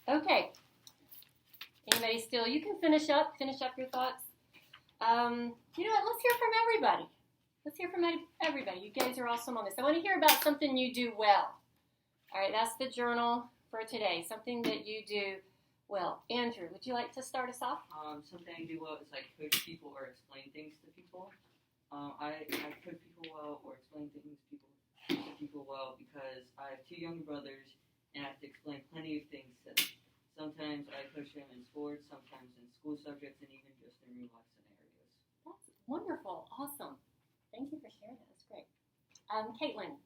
Okay. Anybody still? You can finish up your thoughts. You know what? Let's hear from everybody. Let's hear from everybody. You guys are awesome on this. I want to hear about something you do well. All right, that's the journal for today. Something that you do well. Andrew, would you like to start us off? Something I do well is like coach people or explain things to people. I coach people well or explain things to people well because I have two younger brothers and I have to explain plenty of things to them. Sometimes I coach them in sports, sometimes in school subjects, and even just in real life scenarios. That's wonderful. Awesome. Thank you for sharing that. That's great. Caitlin.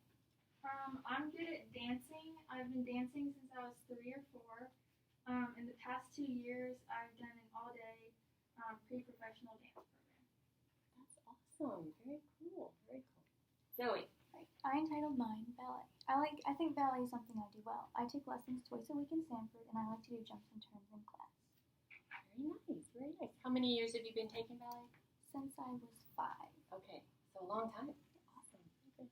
I'm good at dancing. I've been dancing since I was 3 or 4. In the past 2 years, I've done an all-day pre-professional dance program. That's awesome. Very cool. Very cool. Zoe. I entitled mine ballet. I think ballet is something I do well. I take lessons twice a week in Sanford, and I like to do jumps and turns in class. Very nice. Very nice. How many years have you been taking ballet? Since I was 5. Okay. So a long time. Awesome. Okay.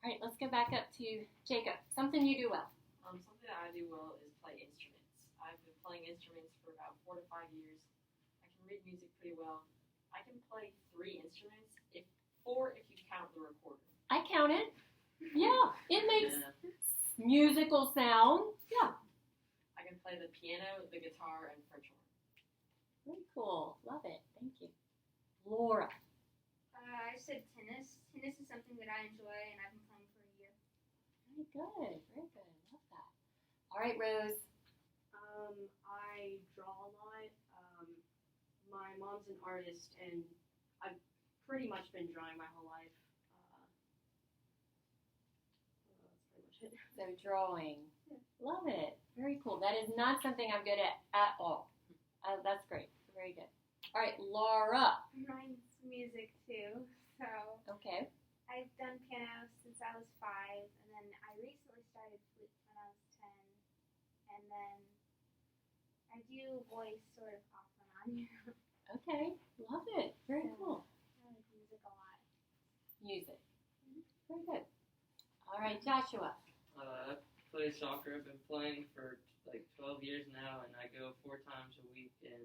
All right. Let's go back up to Jacob. Something you do well. Something that I do well is play instruments. I've been playing instruments for about 4 to 5 years. I can read music pretty well. I can play 3 instruments, if you count the recorder. I counted. Yeah, it makes musical sound. Yeah. I can play the piano, the guitar, and French horn. Very cool. Love it. Thank you. Laura. I said tennis. Tennis is something that I enjoy, and I've been playing for a year. Very good. Very good. Love that. All right, Rose. I draw a lot. My mom's an artist, and I've pretty much been drawing my whole life. That's pretty much it. So drawing. Love it. Very cool. That is not something I'm good at all. That's great. Very good. All right, Laura. Mine's music too. So Okay. I've done piano since I was 5, and then I recently started flute when I was 10, and then I do voice sort of off and on. Okay. Love it. Very cool. I like music a lot. Music. Very good. All right, Joshua. I play soccer. I've been playing for like 12 years now, and I go 4 times a week, and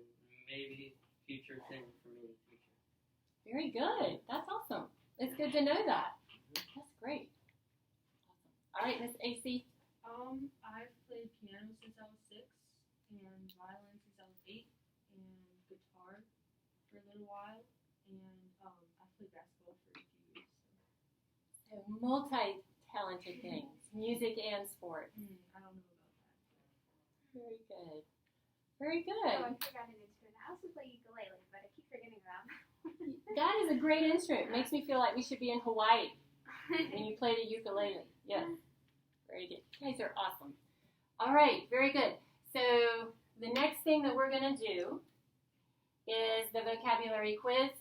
maybe future thing for me in the future. Very good. That's awesome. It's good to know that. That's great. Awesome. All right, Miss AC. I've played piano since I was 6, and violin since I was 8, and guitar for a little while, and I played basketball for a few years. So multi-talented things, music and sports. I don't know about that. Very good. Very Oh, good. I forgot an instrument. I also play ukulele, but I keep forgetting about it. That is a great instrument. Makes me feel like we should be in Hawaii when you play the ukulele. Yes. Very good. You guys are awesome. All right. Very good. So the next thing that we're going to do is the vocabulary quiz.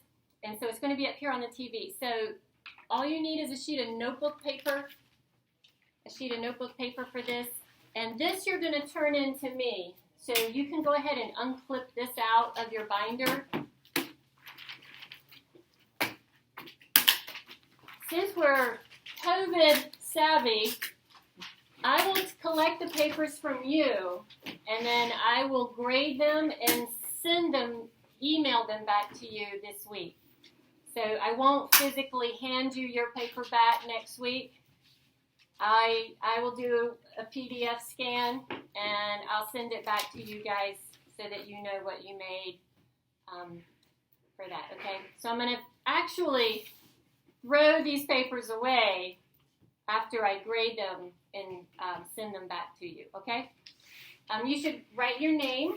And so it's going to be up here on the TV. So all you need is a sheet of notebook paper for this. And this you're going to turn in to me. So you can go ahead and unclip this out of your binder. Since we're COVID savvy, I will collect the papers from you, and then I will grade them and email them back to you this week. So I won't physically hand you your paper back next week. I will do a PDF scan, and I'll send it back to you guys so that you know what you made for that, okay? So I'm going to actually throw these papers away after I grade them and send them back to you, okay? You should write your name.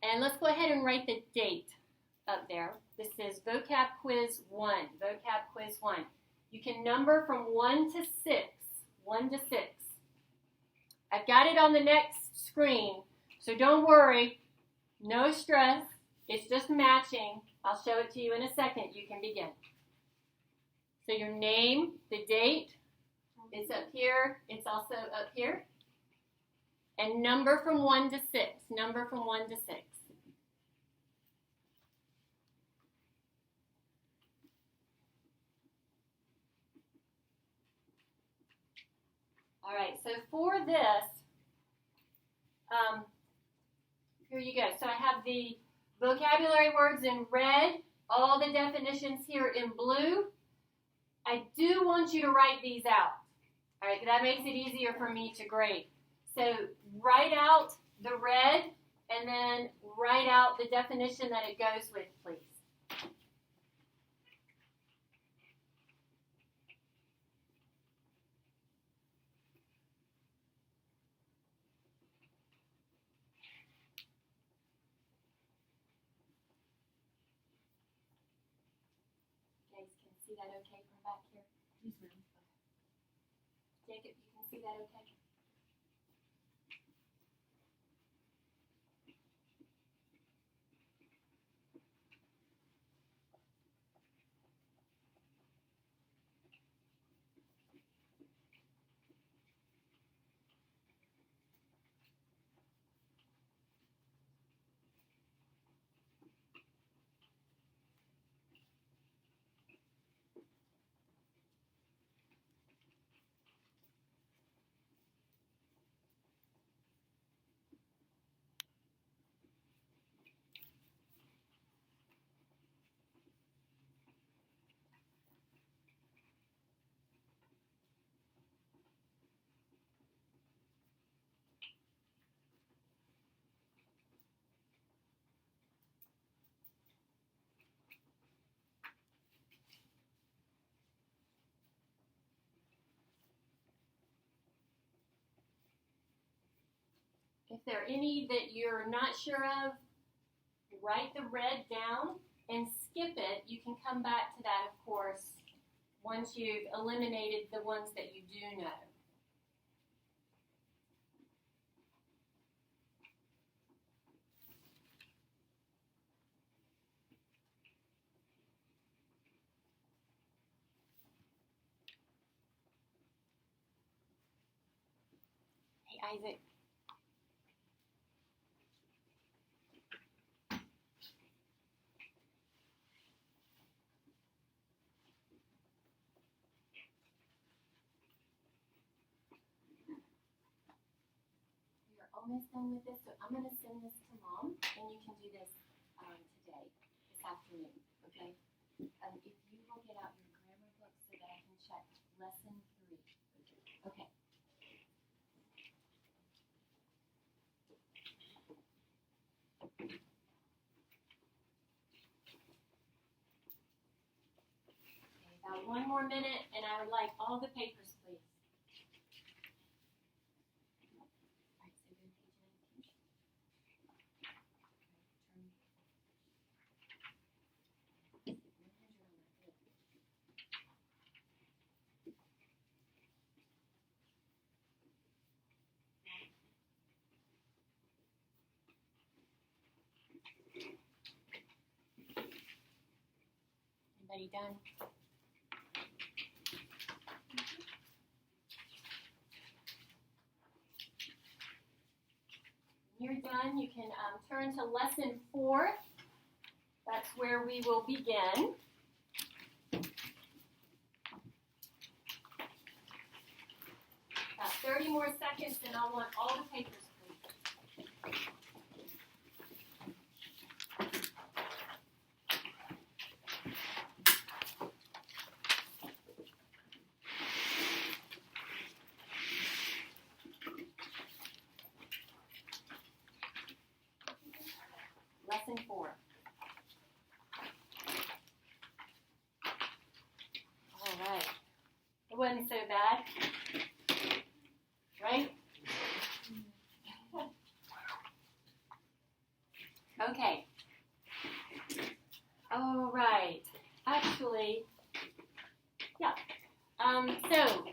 And let's go ahead and write the date up there. This is Vocab Quiz 1. Vocab Quiz 1. You can number from 1 to 6. 1 to 6. I've got it on the next screen, so don't worry. No stress. It's just matching. I'll show it to you in a second. You can begin. So your name, the date, it's up here. It's also up here. And number from 1 to 6. Number from 1 to 6. All All right, so for this, here you go. So I have the vocabulary words in red, all the definitions here in blue. I do want you to write these out. All right, that makes it easier for me to grade. So write out the red and then write out the definition that it goes with, please. You guys can see that okay from back here? Yes, ma'am. Jacob, you can see that okay? If there are any that you're not sure of, write the red down and skip it. You can come back to that, of course, once you've eliminated the ones that you do know. Hey, Isaac. Almost done with this, so I'm going to send this to Mom, and you can do this today, this afternoon, okay? If you will get out your grammar book so that I can check lesson 3. Okay. Okay, about 1 more minute, and I would like all the papers, please. Everybody done? When you're done, you can turn to lesson 4. That's where we will begin. About 30 more seconds, and I'll want all the papers, please. Lesson 4. All right. It wasn't so bad, right? Okay. All right. Actually, yeah. So,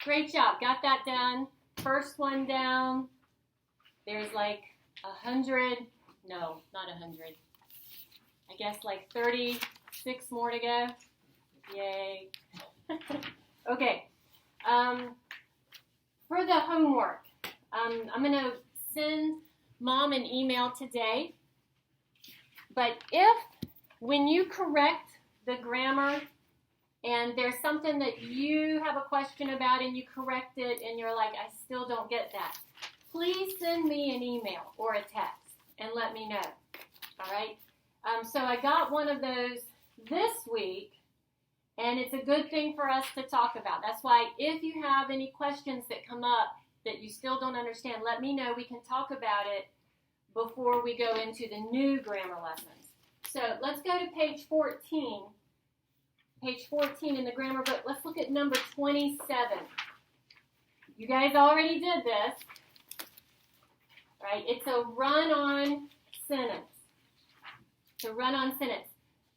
great job. Got that done. First one down. There's like 100. No, not 100. I guess like 36 more to go. Yay. Okay. For the homework, I'm going to send Mom an email today. But if, when you correct the grammar and there's something that you have a question about and you correct it and you're like, I still don't get that, please send me an email or a text and let me know. All right? So I got one of those this week, and it's a good thing for us to talk about. That's why if you have any questions that come up that you still don't understand, let me know. We can talk about it before we go into the new grammar lessons. So let's go to page 14. Page 14 in the grammar book. Let's look at number 27. You guys already did this. Right? It's a run-on sentence. It's a run-on sentence.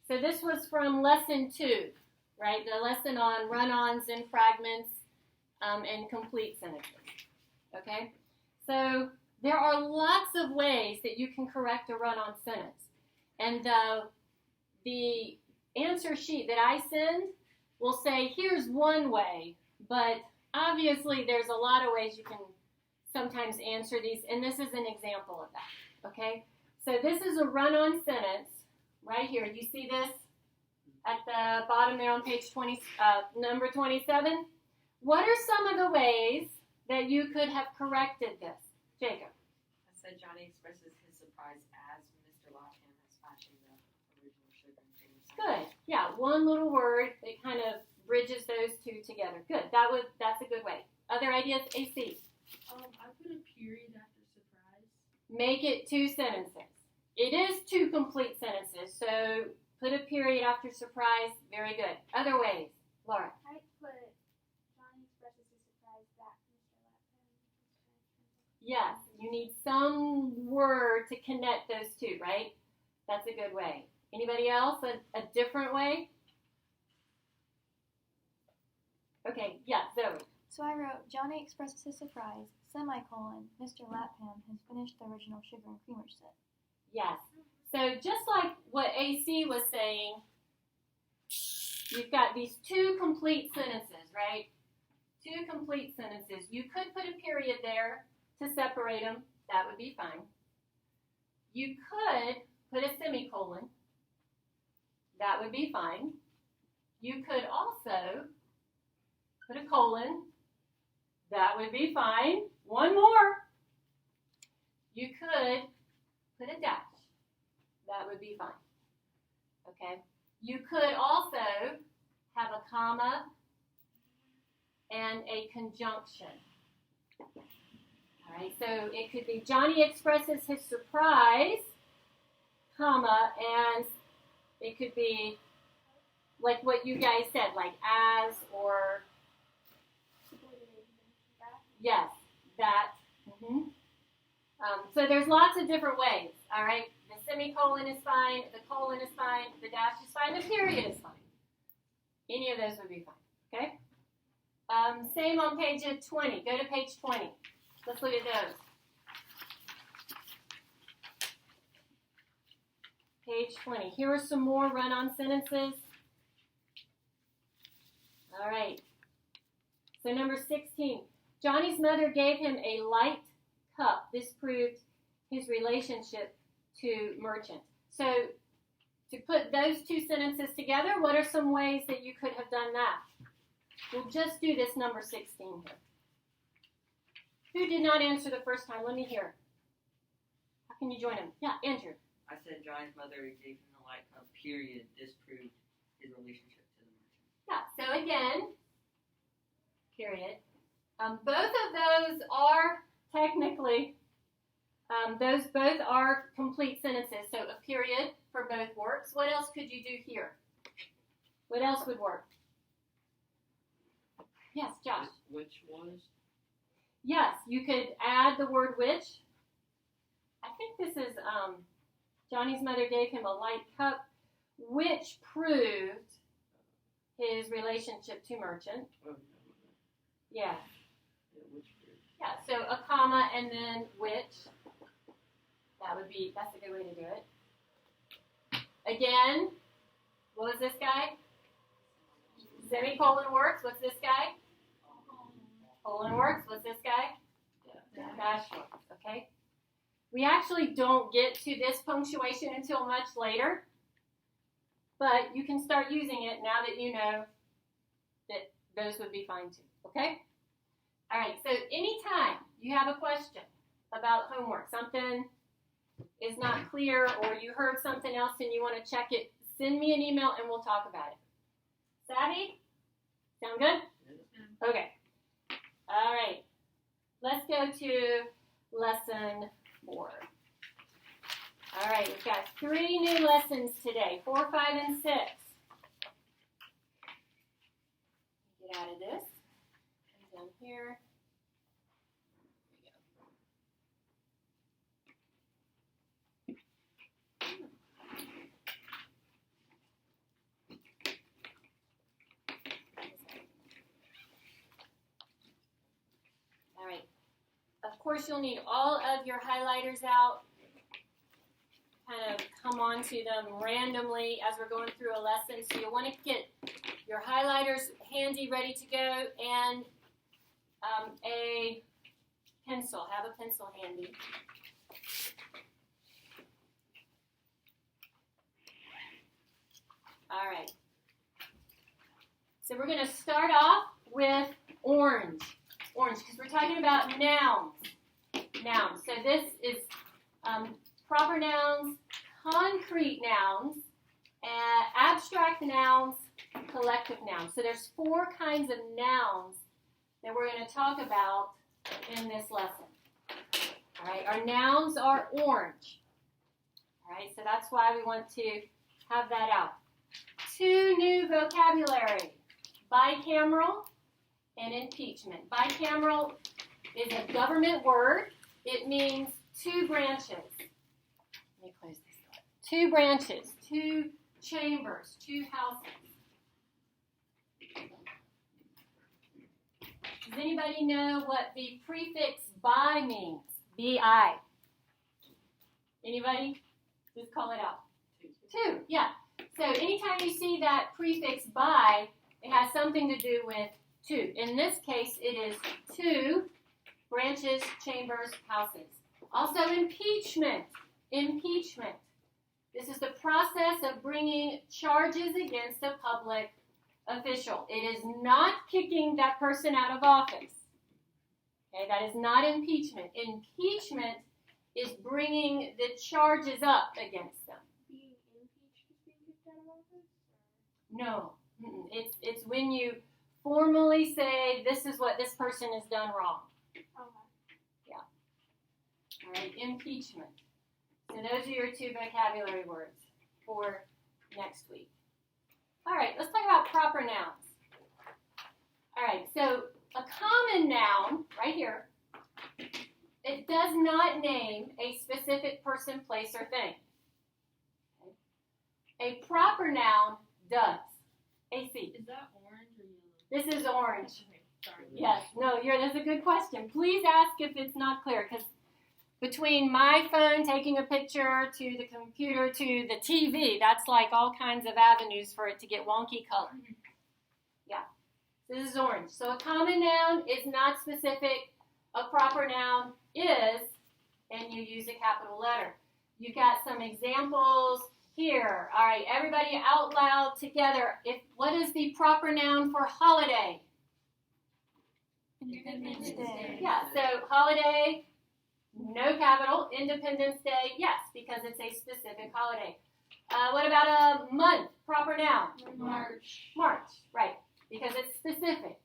So this was from lesson 2, right? The lesson on run-ons and fragments and complete sentences. Okay? So there are lots of ways that you can correct a run-on sentence. And the answer sheet that I send will say, here's one way, but obviously there's a lot of ways you can sometimes answer these, and this is an example of that, okay? So this is a run-on sentence right here. You see this at the bottom there on page 20, number 27? What are some of the ways that you could have corrected this? Jacob? I said Johnny expresses his surprise as Mr. Lockham has fashioned the original sugar and cream Good. Yeah, one little word that kind of bridges those two together. Good. That's a good way. Other ideas? AC? I put a period after surprise. Make it 2 sentences. It is 2 complete sentences, so put a period after surprise. Very good. Other ways? Laura? I put Johnny expresses his surprise that Mr. Lapham is trying to. Yes, you need some word to connect those two, right? That's a good way. Anybody else? A different way? Okay, yeah, Zoe. So I wrote, Johnny expresses his surprise, semicolon, Mr. Lapham has finished the original sugar and creamer set. Yes. So just like what AC was saying, you've got these 2 complete sentences, right? 2 complete sentences. You could put a period there to separate them. That would be fine. You could put a semicolon. That would be fine. You could also put a colon. That would be fine. One more. You could put a dash. That would be fine. Okay? You could also have a comma and a conjunction. All right, so it could be Johnny expresses his surprise, comma, and it could be like what you guys said, like as or yes, that. So there's lots of different ways, all right? The semicolon is fine, the colon is fine, the dash is fine, the period is fine. Any of those would be fine, okay? Same on page 20. Go to page 20. Let's look at those. Page 20. Here are some more run-on sentences. All right. So number 16. Johnny's mother gave him a light cup. This proved his relationship to merchant. So to put those 2 sentences together, what are some ways that you could have done that? We'll just do this number 16 here. Who did not answer the first time? Let me hear. How can you join him? Yeah, Andrew. I said Johnny's mother gave him the light cup, period. This proved his relationship to the merchant. Yeah, so again, period. Both of those are technically, those both are complete sentences. So a period for both works. What else could you do here? What else would work? Yes, Josh. Which was? Yes, you could add the word which. I think this is Johnny's mother gave him a light cup, which proved his relationship to merchant. Oh, Yeah. yeah, which period? Yeah, so a comma and then which. That's a good way to do it. Again, what was this guy? Semicolon works. What's this guy? Colon works. What's this guy? Dash works, okay? We actually don't get to this punctuation until much later, but you can start using it now that you know those would be fine too, okay? All right, so anytime you have a question about homework, something is not clear or you heard something else and you want to check it, send me an email and we'll talk about it. Savvy? Sound good? Okay. All right. Let's go to lesson 4. All right, we've got 3 new lessons today, 4, 5, and 6. Get out of this. And down here. All right. Of course, you'll need all of your highlighters out. Kind of come onto them randomly as we're going through a lesson. So you'll want to get your highlighters handy, ready to go, and a pencil. Have a pencil handy. All right. So we're going to start off with orange. Orange, because we're talking about nouns. Nouns. So this is proper nouns, concrete nouns, abstract nouns, collective nouns. So there's 4 kinds of nouns that we're going to talk about in this lesson. All right, our nouns are orange. All right, so that's why we want to have that out. 2 new vocabulary, bicameral and impeachment. Bicameral is a government word. It means 2 branches. Let me close this door. 2 branches, 2 chambers, 2 houses. Does anybody know what the prefix bi means? B-I. Anybody? Just call it out. 2, yeah. So anytime you see that prefix bi, it has something to do with 2. In this case, it is 2 branches, chambers, houses. Also, impeachment. Impeachment. This is the process of bringing charges against a public official. It is not kicking that person out of office. Okay, that is not impeachment. Impeachment is bringing the charges up against them. Being impeached is being kicked out of office? No. It's when you formally say, this is what this person has done wrong. Okay. All right, impeachment. So those are your 2 vocabulary words for next week. All right, let's talk about proper nouns. All right, so a common noun, right here, it does not name a specific person, place, or thing. Okay. A proper noun does. AC. Is that orange or yellow? This is orange. Okay, sorry. Yes, no, that's a good question. Please ask if it's not clear, because between my phone taking a picture to the computer to the TV, that's like all kinds of avenues for it to get wonky color. Yeah, this is orange. So a common noun is not specific. A proper noun is, and you use a capital letter. You've got some examples here. All right, everybody out loud together. What is the proper noun for holiday? Independence Day. Yeah, so holiday, no capital. Independence Day, yes, because it's a specific holiday. What about a month? Proper noun? March. March, right, because it's specific.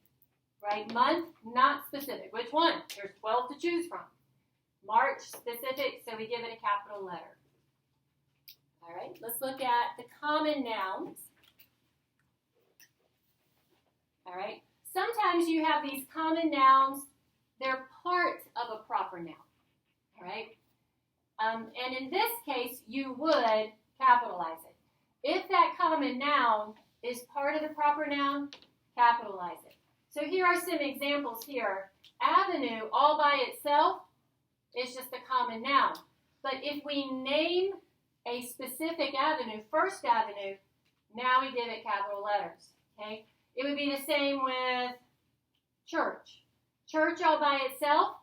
Right, month, not specific. Which one? There's 12 to choose from. March, specific, so we give it a capital letter. All right, let's look at the common nouns. All right, sometimes you have these common nouns. They're part of a proper noun. All right, and in this case, you would capitalize it. If that common noun is part of the proper noun, capitalize it. So here are some examples here. Avenue, all by itself, is just a common noun. But if we name a specific avenue, First Avenue, now we give it capital letters. Okay? It would be the same with church. Church all by itself,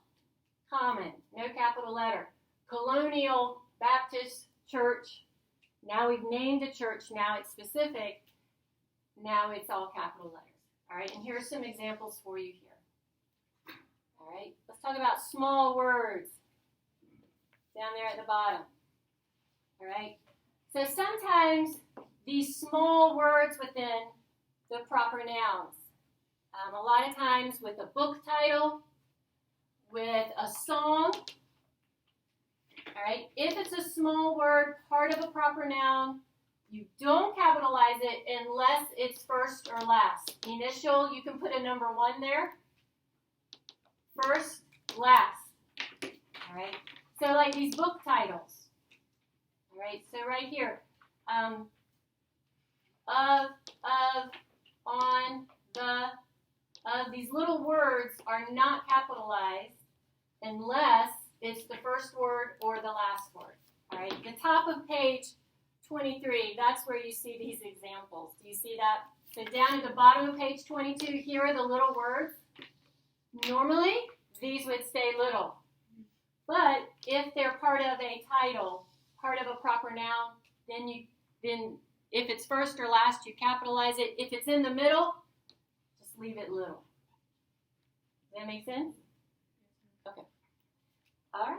common, no capital letter. Colonial Baptist Church, now we've named a church, now it's specific, now it's all capital letters. All right, and here's some examples for you here. All right, let's talk about small words down there at the bottom. All right, so sometimes these small words within the proper nouns, a lot of times with a book title, with a song. All right, if it's a small word, part of a proper noun, you don't capitalize it unless it's first or last. Initial, you can put a number 1 there. First, last. All right, so like these book titles. All right, so right here, of, on, the, of, these little words are not capitalized unless it's the first word or the last word. All right, the top of page 23, that's where you see these examples. Do you see that? So down at the bottom of page 22, here are the little words. Normally, these would stay little. But if they're part of a title, part of a proper noun, then if it's first or last, you capitalize it. If it's in the middle, just leave it little. Does that make sense? Okay. All right.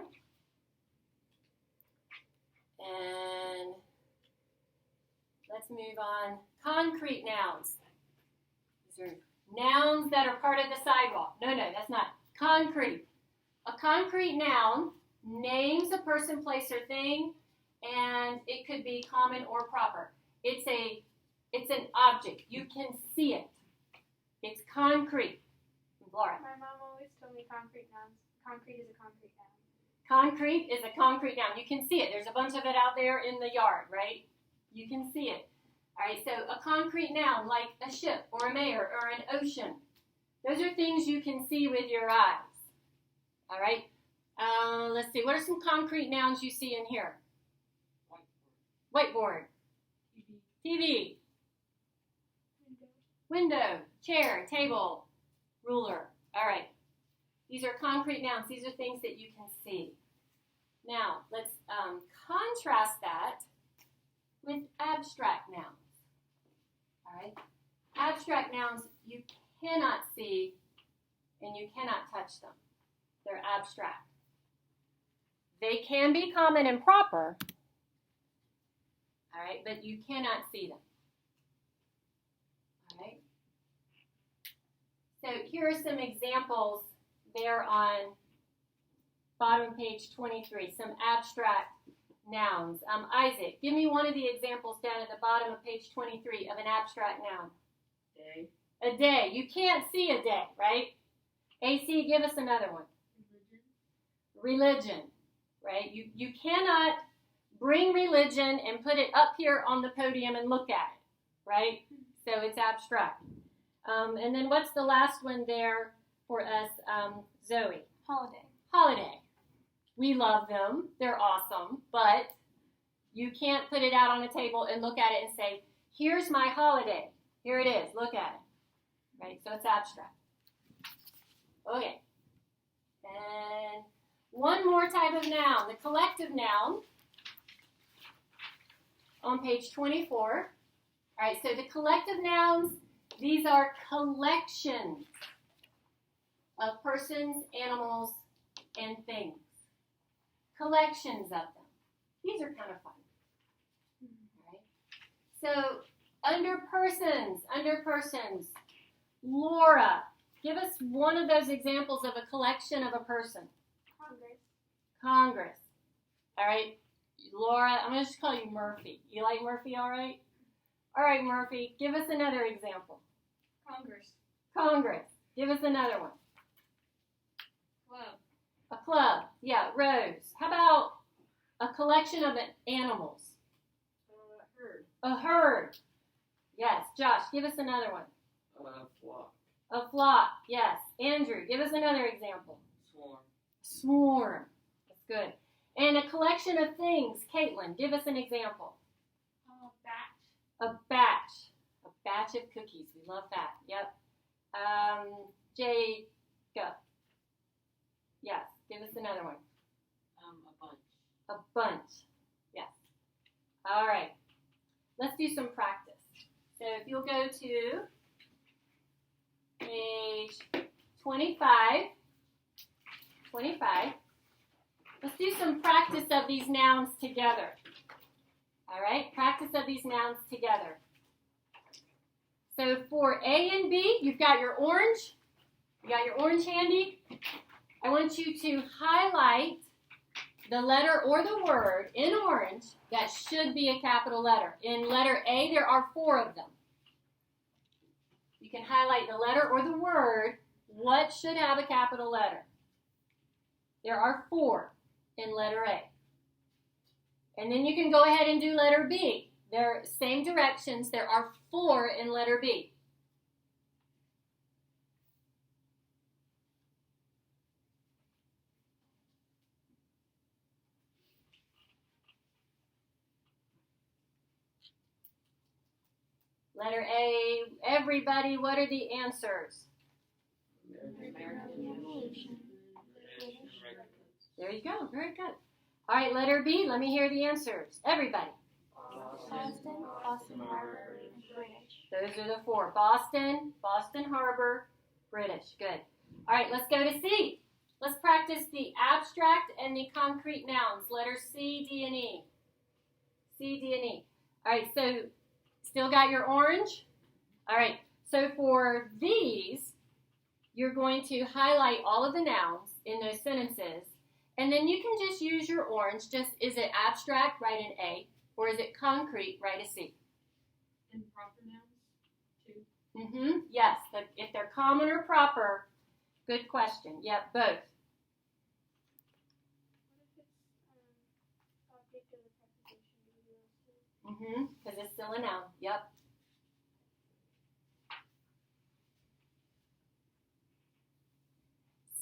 And let's move on. Concrete nouns. These are nouns that are part of the sidewalk. No, that's not. Concrete. A concrete noun names a person, place, or thing, and it could be common or proper. It's an object. You can see it. It's concrete. Laura. My mom always told me concrete nouns. Concrete is a concrete noun. Concrete is a concrete noun. You can see it. There's a bunch of it out there in the yard, right? You can see it. All right, so a concrete noun like a ship or a mayor or an ocean. Those are things you can see with your eyes. All right, let's see. What are some concrete nouns you see in here? Whiteboard. TV. Window. Chair. Table. Ruler. All right. These are concrete nouns. These are things that you can see. Now, let's contrast that with abstract nouns. All right? Abstract nouns you cannot see and you cannot touch them. They're abstract. They can be common and proper, all right, but you cannot see them. All right? So here are some examples there on bottom page 23, some abstract nouns. Isaac, give me one of the examples down at the bottom of page 23 of an abstract noun. Day. A day. You can't see a day, right? AC, give us another one. Religion, right? You cannot bring religion and put it up here on the podium and look at it, right? So it's abstract. And then what's the last one there for us, Zoe? Holiday. Holiday. We love them. They're awesome. But you can't put it out on a table and look at it and say, here's my holiday. Here it is. Look at it. Right? So it's abstract. Okay. And one more type of noun, the collective noun on page 24. All right, so the collective nouns, these are collections of persons, animals, and things. Collections of them. These are kind of fun. All right. So under persons, Laura, give us one of those examples of a collection of a person. Congress. All right, Laura, I'm going to just call you Murphy. You like Murphy, all right? All right, Murphy, give us another example. Congress. Give us another one. Club. A club. Yeah, Rose. How about a collection of animals? Herd. A herd. Yes. Josh, give us another one. Flock. A flock. Yes. Andrew, give us another example. Swarm. Swarm. That's good. And a collection of things. Caitlin, give us an example. Batch. A batch. A batch of cookies. We love that. Yep. Jay, go. Yes. Give us another one. A bunch. A bunch. Yes. All right. Let's do some practice. So if you'll go to page 25. 25. Let's do some practice of these nouns together. All right, practice of these nouns together. So for A and B, you've got your orange. You got your orange handy. I want you to highlight the letter or the word in orange that should be a capital letter. In letter A, there are 4 of them. You can highlight the letter or the word. What should have a capital letter? There are 4 in letter A. And then you can go ahead and do letter B. They're same directions. There are 4 in letter B. Letter A, everybody, what are the answers? There you go, very good. All right, letter B, let me hear the answers. Everybody. Boston, Boston Harbor, British. Those are the 4. Boston, Boston Harbor, British. Good. All right, let's go to C. Let's practice the abstract and the concrete nouns. Letters C, D, and E. C, D, and E. All right, so still got your orange? All right, so for these, you're going to highlight all of the nouns in those sentences, and then you can just use your orange. Just, is it abstract? Write an A. Or is it concrete? Write a C. And proper nouns, too. Yes, if they're common or proper, good question. Yep, both. What if it's object of the preposition? Because it's still a noun. Yep.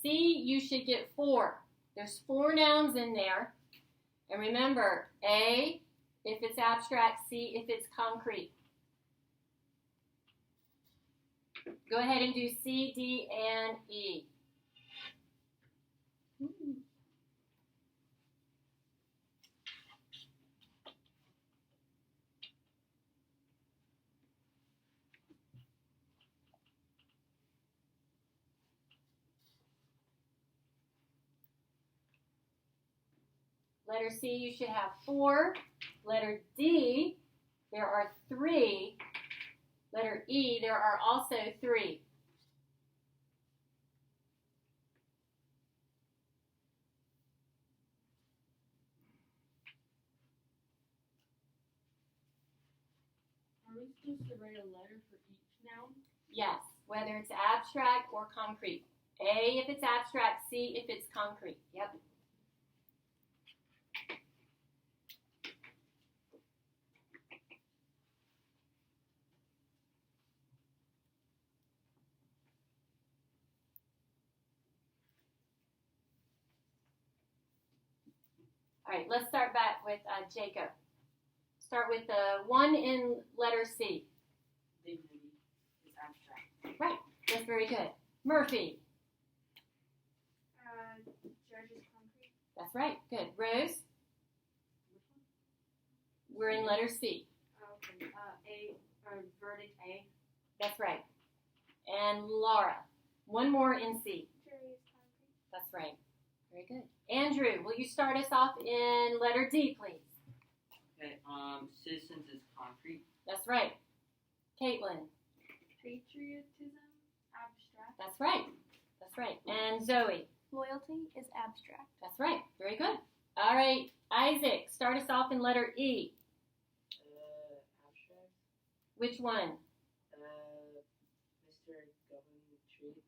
C, you should get 4. There's 4 nouns in there. And remember, A, if it's abstract, C, if it's concrete. Go ahead and do C, D, and E. Letter C, you should have 4. Letter D, there are 3. Letter E, there are also 3. Are we supposed to write a letter for each noun? Yes, whether it's abstract or concrete. A if it's abstract, C if it's concrete. Yep. All right, let's start back with Jacob. Start with the one in letter C. Dignity is abstract. Right, that's very good. Murphy. Judge is concrete. That's right, good. Rose. We're in letter C. Okay. Verdict A. That's right. And Laura. One more in C. Jury is concrete. That's right. Very good. Andrew, will you start us off in letter D, please? Okay, citizens is concrete. That's right. Caitlin. Patriotism, abstract. That's right. That's right. And Zoe. Loyalty is abstract. That's right. Very good. All right. Isaac, start us off in letter E. Abstract. Which one? Mr. Government Treats.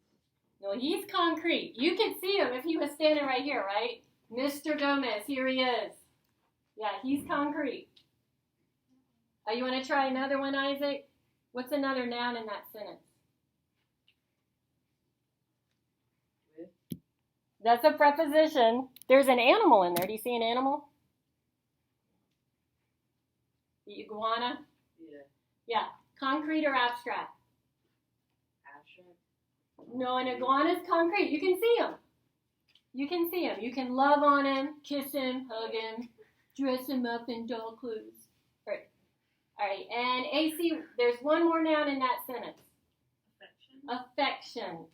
No, he's concrete. You could see him if he was standing right here, right? Mr. Gomez, here he is. Yeah, he's concrete. You want to try another one, Isaac? What's another noun in that sentence? With. That's a preposition. There's an animal in there. Do you see an animal? The iguana? Yeah. Yeah. Concrete or abstract? Abstract. No, an iguana is concrete. You can see him. You can see him. You can love on him, kiss him, hug him, dress him up in doll clothes. All right. And AC, there's one more noun in that sentence. Affection. Affection.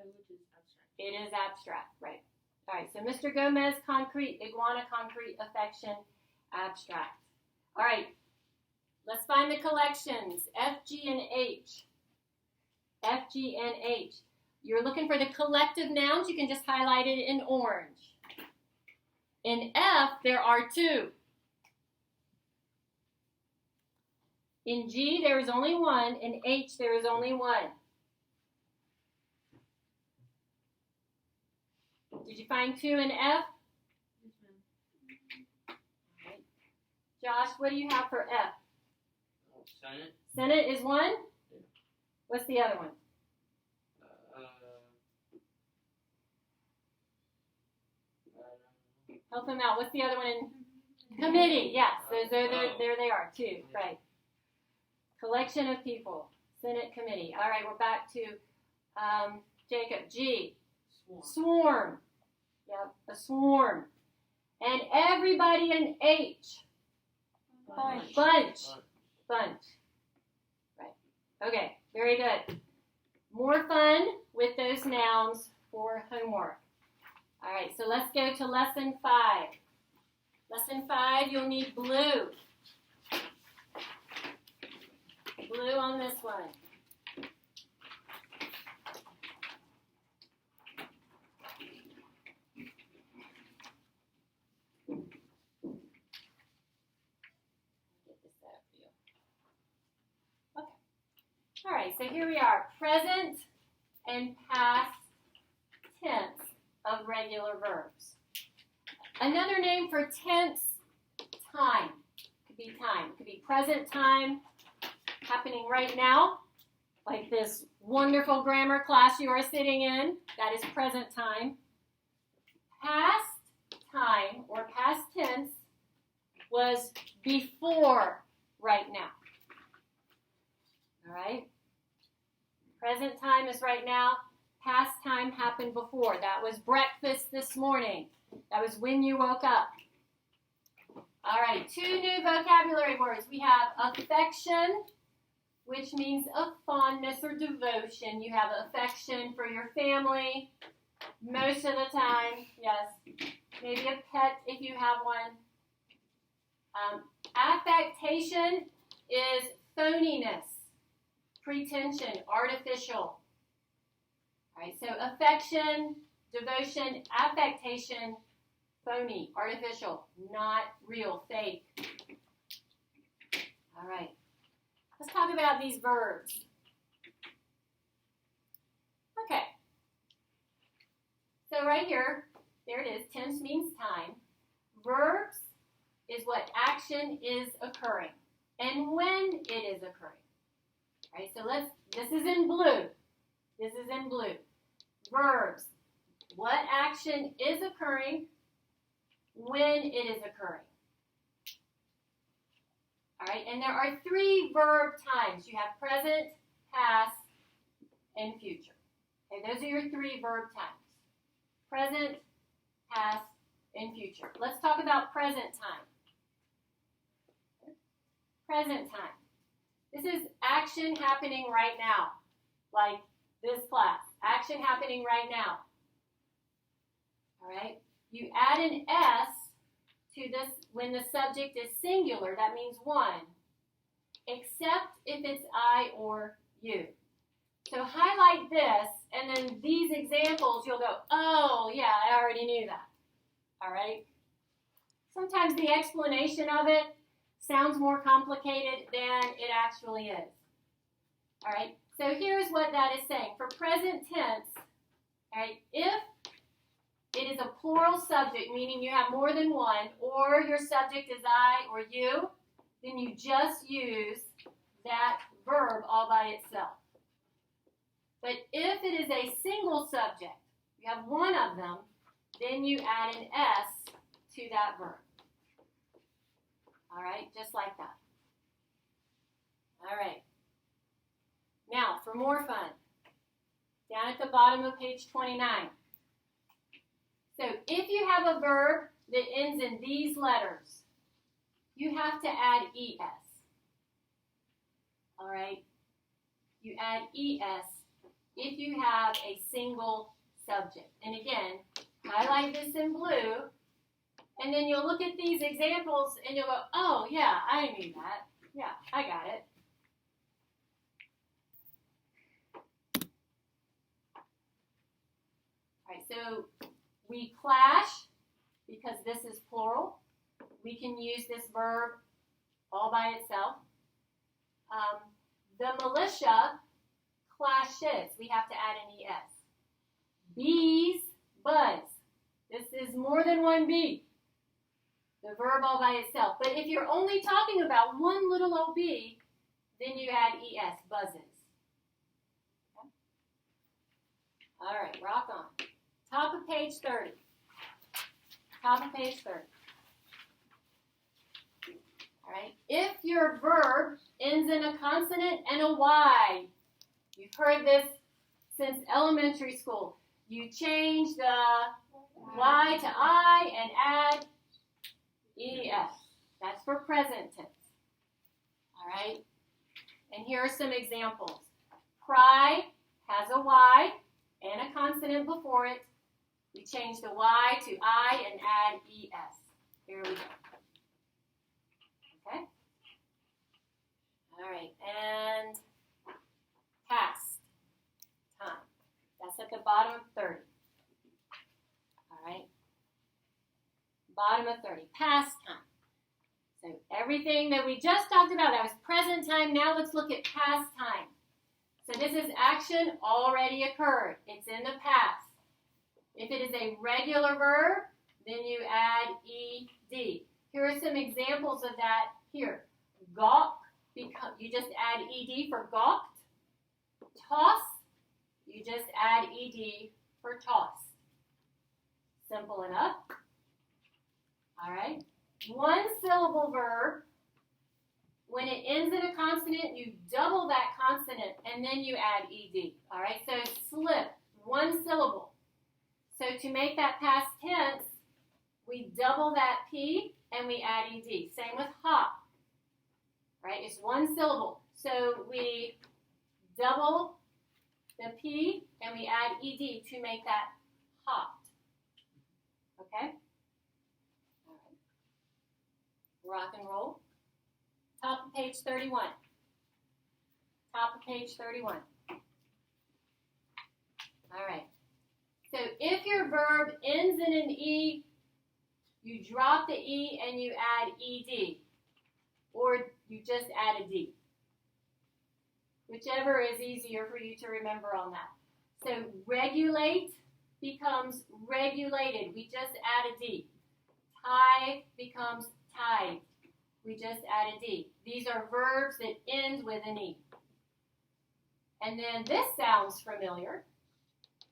Which is abstract. It is abstract, right. All right, so Mr. Gomez, concrete, iguana, concrete, affection, abstract. All right, let's find the collections, F, G, and H. F, G, and H. You're looking for the collective nouns, you can just highlight it in orange. In F, there are 2. In G, there is only 1. In H, there is only 1. Did you find 2 in F? Yes, ma'am. Josh, what do you have for F? Senate. Senate is 1? Yeah. What's the other one? Help them out. What's the other one in committee? Yes, there they are, 2, right. Collection of people, Senate committee. All right, we're back to Jacob. G, swarm. Yep, a swarm. And everybody in H. Bunch. Bunch. Right. Okay, very good. More fun with those nouns for homework. All right, so let's go to lesson 5. Lesson 5, you'll need blue. Blue on this one. All right, so here we are, present and past tense of regular verbs. Another name for tense, time. Could be time. Could be present time, happening right now, like this wonderful grammar class you are sitting in. That is present time. Past time, or past tense, was before right now. All right? Present time is right now. Past time happened before. That was breakfast this morning. That was when you woke up. All right, 2 new vocabulary words. We have affection, which means a fondness or devotion. You have affection for your family most of the time. Yes, maybe a pet if you have one. Affectation is phoniness, pretension, artificial. All right, so affection, devotion, affectation, phony, artificial, not real, fake. All right, let's talk about these verbs. Okay, so right here, there it is, tense means time. Verbs is what action is occurring and when it is occurring. All right, so this is in blue. This is in blue. Verbs, what action is occurring when it is occurring. All right, and there are 3 verb times. You have present, past, and future. Okay, those are your 3 verb times. Present, past, and future. Let's talk about present time. Present time. This is action happening right now, like this class. Action happening right now. All right? You add an S to this when the subject is singular. That means one, except if it's I or you. So highlight this, and then these examples, you'll go, oh, yeah, I already knew that. All right? Sometimes the explanation of it sounds more complicated than it actually is. All right? So here's what that is saying. For present tense, all right, if it is a plural subject, meaning you have more than one, or your subject is I or you, then you just use that verb all by itself. But if it is a single subject, you have one of them, then you add an S to that verb. All right, just like that. All right. Now, for more fun, down at the bottom of page 29. So, if you have a verb that ends in these letters, you have to add ES. All right? You add ES if you have a single subject. And again, highlight this in blue, and then you'll look at these examples and you'll go, oh yeah, I knew that. Yeah, I got it. All right, so we clash because this is plural. We can use this verb all by itself. The militia clashes. We have to add an ES. Bees buzz. This is more than one bee. The verb all by itself. But if you're only talking about one little old bee, then you add ES, buzzes. Okay. All right, rock on. Top of page 30. Top of page 30. All right. If your verb ends in a consonant and a Y, you've heard this since elementary school. You change the Y to I and add ES. That's for present tense. All right. And here are some examples. Cry has a Y and a consonant before it. We change the Y to I and add ES. Here we go. Okay? All right, and past time. That's at the bottom of 30. All right? Bottom of 30. Past time. So everything that we just talked about, that was present time. Now let's look at past time. So this is action already occurred. It's in the past. If it is a regular verb, then you add ED. Here are some examples of that here. Gawk, you just add ED for gawked. Toss, you just add ED for tossed. Simple enough. All right. One syllable verb, when it ends in a consonant, you double that consonant and then you add ED. All right. So slip, one syllable. So to make that past tense, we double that P and we add ED. Same with hop. Right? It's one syllable. So we double the P and we add ED to make that hopped. Okay? All right. Rock and roll. Top of page 31. Top of page 31. All right. So if your verb ends in an E, you drop the E and you add ED. Or you just add a D. Whichever is easier for you to remember on that. So regulate becomes regulated. We just add a D. Tie becomes tied. We just add a D. These are verbs that end with an E. And then this sounds familiar.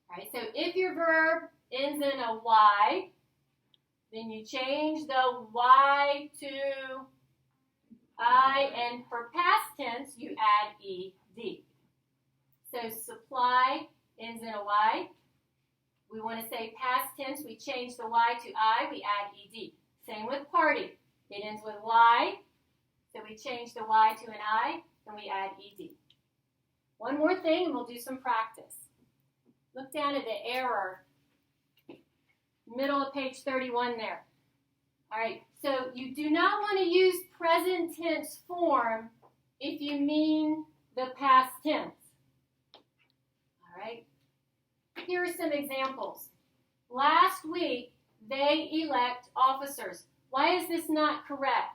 All right, so if your verb ends in a Y, then you change the Y to I, and for past tense, you add ED. So supply ends in a Y. We want to say past tense, we change the Y to I, we add ED. Same with party. It ends with Y, so we change the Y to an I, and we add ED. One more thing, and we'll do some practice. Look down at the error, middle of page 31 there. All right, so you do not want to use present tense form if you mean the past tense. All right, here are some examples. Last week, they elect officers. Why is this not correct?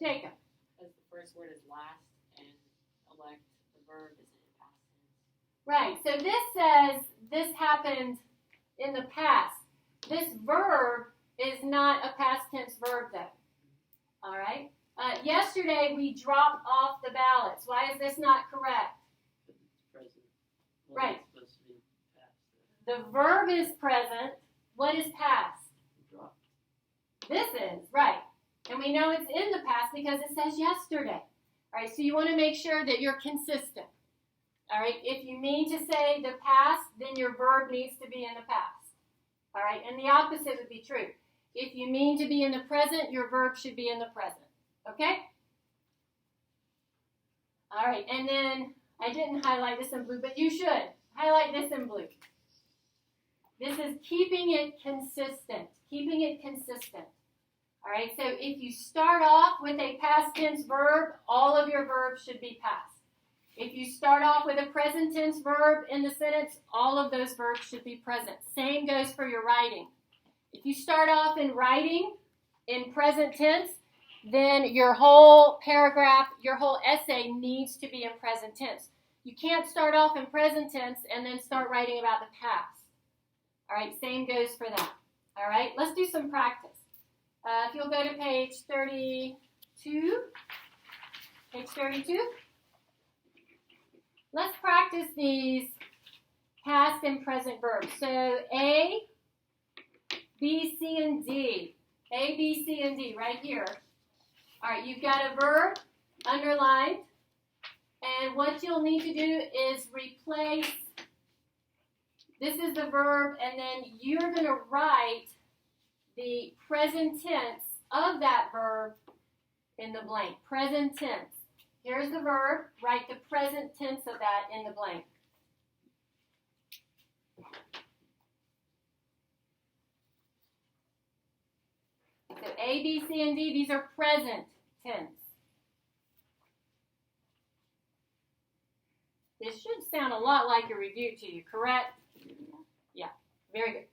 Jacob. Because the first word is last and elect, the verb is in past tense. Right, so this says this happened in the past. This verb is not a past tense verb though. All right. Yesterday we dropped off the ballots. Why is this not correct? It's present. Right. It's supposed to be past. The verb is present. What is past? Dropped. This is, right. And we know it's in the past because it says yesterday. All right, so you want to make sure that you're consistent. All right, if you mean to say the past, then your verb needs to be in the past. All right, and the opposite would be true. If you mean to be in the present, your verb should be in the present. Okay? All right, and then I didn't highlight this in blue, but you should. Highlight this in blue. This is keeping it consistent. Keeping it consistent. All right, so if you start off with a past tense verb, all of your verbs should be past. If you start off with a present tense verb in the sentence, all of those verbs should be present. Same goes for your writing. If you start off in writing in present tense, then your whole paragraph, your whole essay needs to be in present tense. You can't start off in present tense and then start writing about the past. All right, same goes for that. All right, let's do some practice. If you'll go to page 32. Page 32. Let's practice these past and present verbs. So A, B, C, and D. A, B, C, and D right here. All right, you've got a verb underlined. And what you'll need to do is replace, this is the verb, and then you're going to write the present tense of that verb in the blank. Present tense. Here's the verb. Write the present tense of that in the blank. So A, B, C, and D, these are present tense. This should sound a lot like a review to you, correct? Yeah, very good.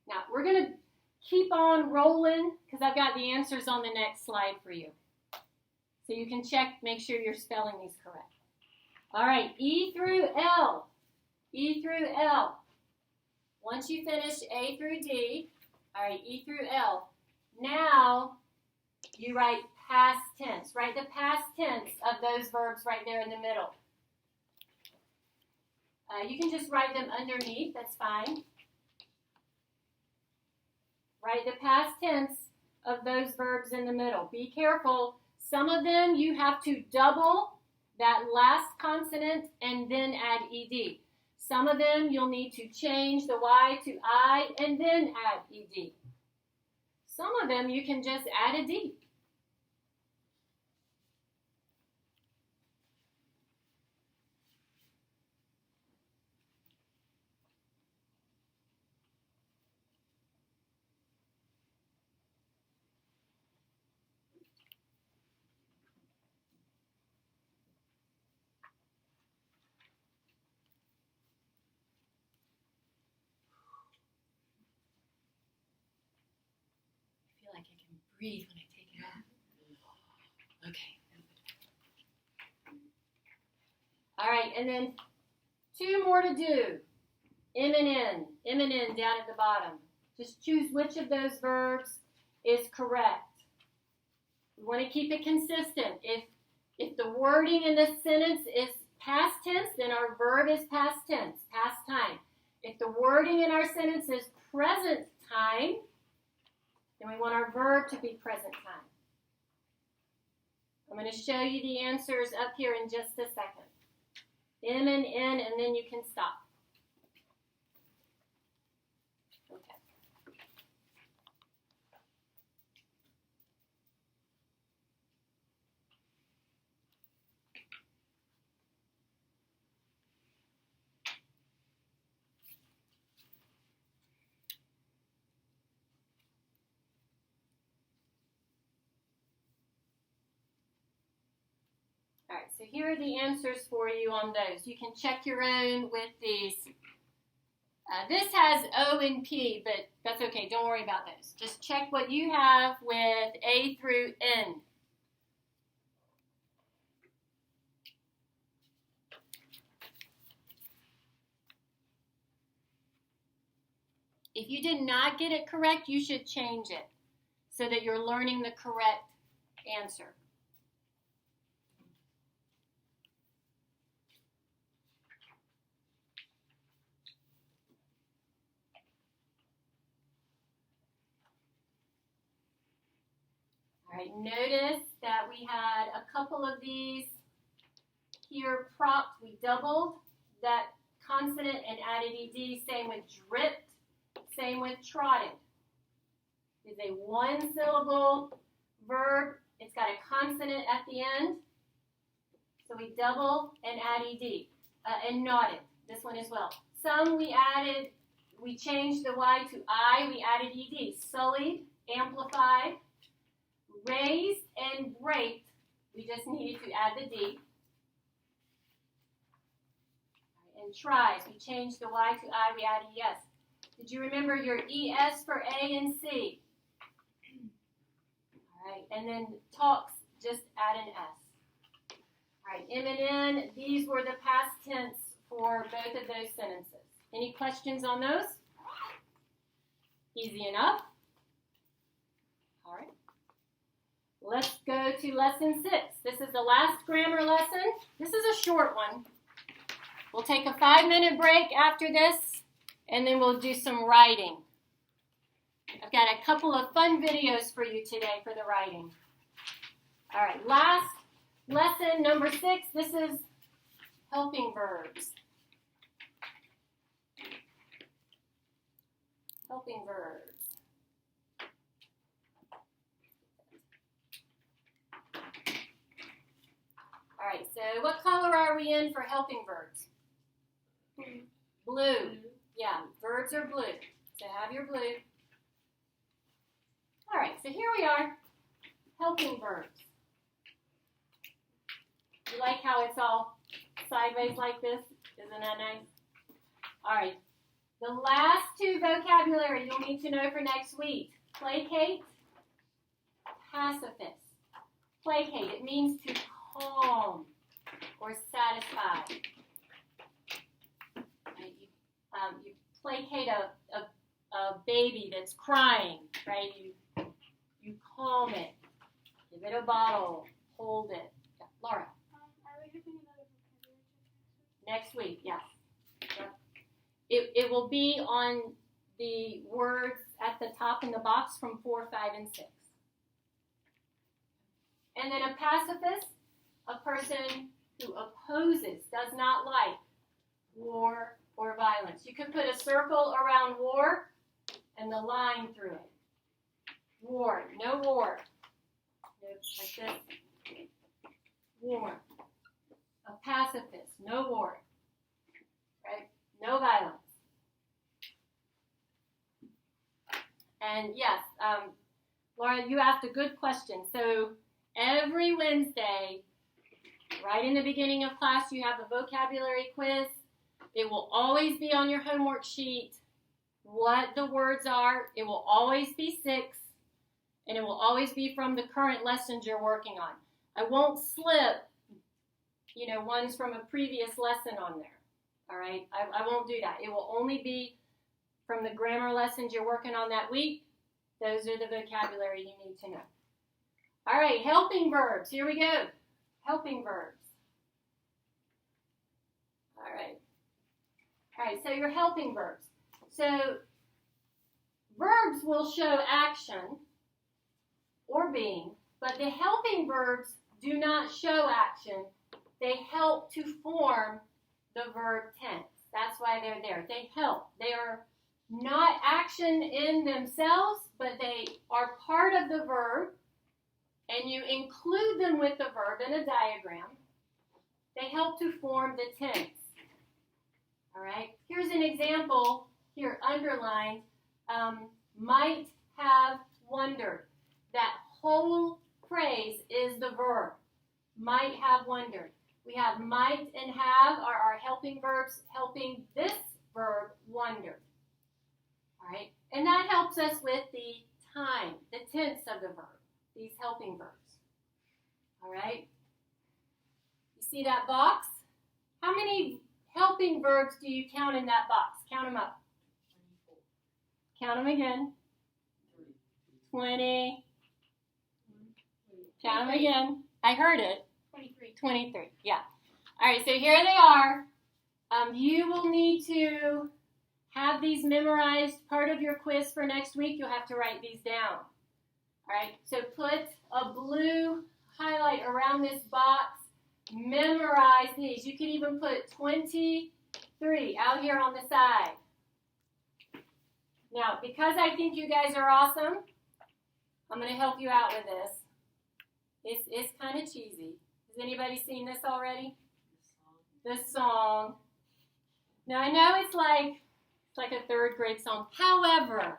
Now, we're going to keep on rolling because I've got the answers on the next slide for you. So you can check, make sure you're spelling these correct. All right, E through L. E through L. Once you finish A through D, all right, E through L. Now, you write past tense. Write the past tense of those verbs right there in the middle. You can just write them underneath, that's fine. Write the past tense of those verbs in the middle. Be careful. Some of them you have to double that last consonant and then add ed. Some of them you'll need to change the y to I and then add ed. Some of them you can just add a d. Like I can breathe when I take it off. Okay. All right, and then 2 more to do. M and N down at the bottom. Just choose which of those verbs is correct. We want to keep it consistent. If the wording in this sentence is past tense, then our verb is past tense, past time. If the wording in our sentence is present time, then we want our verb to be present time. I'm going to show you the answers up here in just a second. M and N, and then you can stop. Okay. All right, so here are the answers for you on those. You can check your own with these. This has O and P, but that's okay. Don't worry about those. Just check what you have with A through N. If you did not get it correct, you should change it so that you're learning the correct answer. All right, notice that we had a couple of these here propped. We doubled that consonant and added ed. Same with dripped. Same with trotted. It's a 1-syllable verb it's got a consonant at the end. So we double and add ed, and nodded, this one as well. Some we changed the y to I, we added ed. Sullied, amplified, raised, and braked, we just needed to add the d. And tries, we changed the y to I, we added es. Did you remember your es for A and C? All right, and then talks, just add an s. All right, M and N, these were the past tense for both of those sentences. Any questions on those? Easy enough. All right. Let's go to lesson 6. This is the last grammar lesson. This is a short one. We'll take a 5-minute break after this, and then we'll do some writing. I've got a couple of fun videos for you today for the writing. All right, last lesson, number 6. This is helping verbs. Helping verbs. All right, so what color are we in for helping verbs? Blue. Yeah, verbs are blue. So have your blue. All right, so here we are, helping verbs. You like how it's all sideways like this? Isn't that nice? All right, the last 2 vocabulary you'll need to know for next week. Placate, pacifist. Placate, it means to calm or satisfy. Right? You placate a baby that's crying, right? You calm it, give it a bottle, hold it. Yeah. Laura. Are we having another vocabulary check Next week, yes. Yep. It will be on the words at the top in the box from 4, 5, and 6. And then a pacifist, a person who opposes, does not like war or violence. You could put a circle around war and the line through it. War, no war. Like this. War. A pacifist, no war. Right? No violence. And yes, Laura, you asked a good question. So every Wednesday, right in the beginning of class, you have a vocabulary quiz. It will always be on your homework sheet what the words are. It will always be 6, and it will always be from the current lessons you're working on. I won't slip, ones from a previous lesson on there. All right? I won't do that. It will only be from the grammar lessons you're working on that week. Those are the vocabulary you need to know. All right, helping verbs. Here we go. Helping verbs. All right, so your helping verbs. So verbs will show action or being, but the helping verbs do not show action. They help to form the verb tense. That's why they're there. They help. They are not action in themselves, but they are part of the verb, and you include them with the verb in a diagram. They help to form the tense. All right, here's an example here underlined. Might have wondered. That whole phrase is the verb. Might have wondered. We have might and have are our helping verbs helping this verb wonder. All right, and that helps us with the time, the tense of the verb, these helping verbs. All right, you see that box? How many helping verbs do you count in that box? Count them up. 24. Count them again. 20. Count them again. I heard it. 23. Yeah. All right, so here they are. You will need to have these memorized. Part of your quiz for next week, you'll have to write these down. All right, so put a blue highlight around this box. Memorize these. You could even put 23 out here on the side. Now, because I think you guys are awesome, I'm going to help you out with this. It's kind of cheesy. Has anybody seen this already? This song. Now I know it's like a third grade song. However,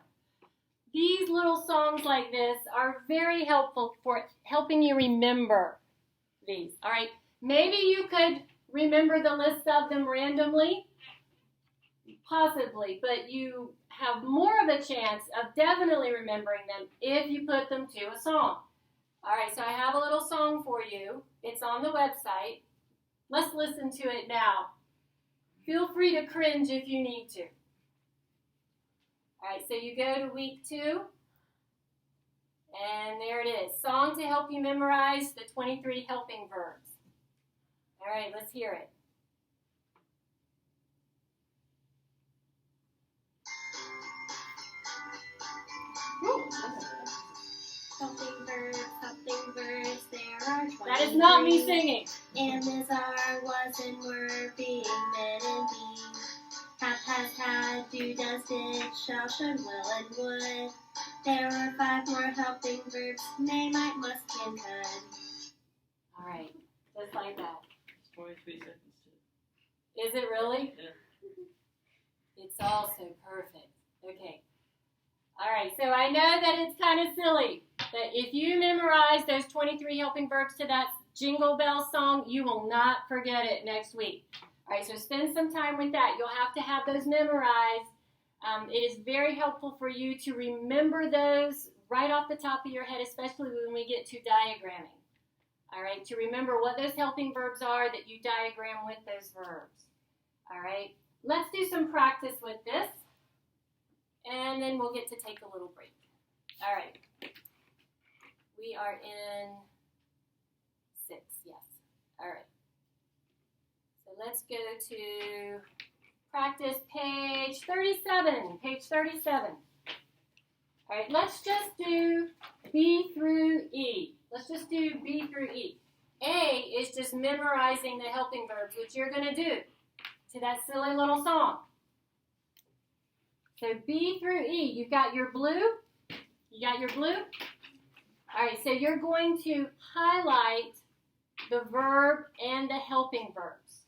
these little songs like this are very helpful for helping you remember these. All right. Maybe you could remember the list of them randomly. Possibly, but you have more of a chance of definitely remembering them if you put them to a song. All right, so I have a little song for you. It's on the website. Let's listen to it now. Feel free to cringe if you need to. All right, so you go to week 2, and there it is. Song to help you memorize the 23 helping verbs. All right, let's hear it. Helping verbs, there are 23. That is not me singing. And is, are, was, and were, being, been, and be. Have, has, had, do, does, did, shall, should, will, and would. There are 5 more helping verbs, may, might, must, can, could. All right, just like that. It's 23 seconds too. Is it really? Yeah. It's also perfect. Okay. All right, so I know that it's kind of silly, but if you memorize those 23 helping verbs to that Jingle Bell song, you will not forget it next week. All right, so spend some time with that. You'll have to have those memorized. It is very helpful for you to remember those right off the top of your head, especially when we get to diagramming. All right, to remember what those helping verbs are that you diagram with those verbs. All right, let's do some practice with this. And then we'll get to take a little break. All right. We are in 6, yes. All right. So let's go to practice page 37. Page 37. All right, let's just do B through E. Let's just do B through E. A is just memorizing the helping verbs, which you're going to do to that silly little song. So B through E, you've got your blue. You got your blue? All right, so you're going to highlight the verb and the helping verbs.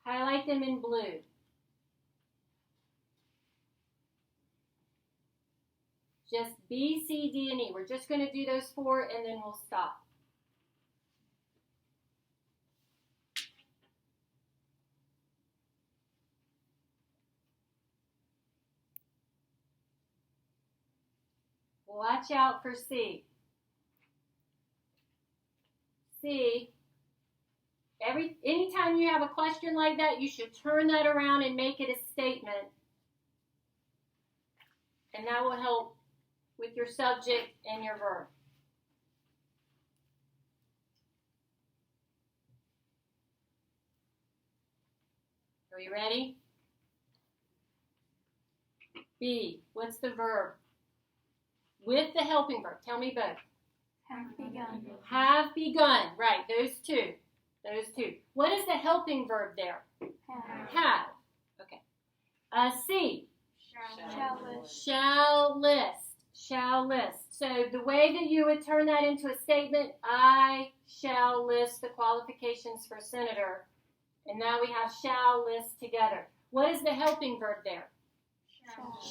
Highlight them in blue. Just B, C, D, and E. We're just going to do those 4 and then we'll stop. Watch out for C. C, anytime you have a question like that, you should turn that around and make it a statement. And that will help with your subject and your verb. Are you ready? B, what's the verb? With the helping verb. Tell me both. Have begun. Have begun. Right, those two. Those two. What is the helping verb there? Have. Okay. C. Shall list. Shall list. Shall list. So the way that you would turn that into a statement, I shall list the qualifications for senator. And now we have shall list together. What is the helping verb there?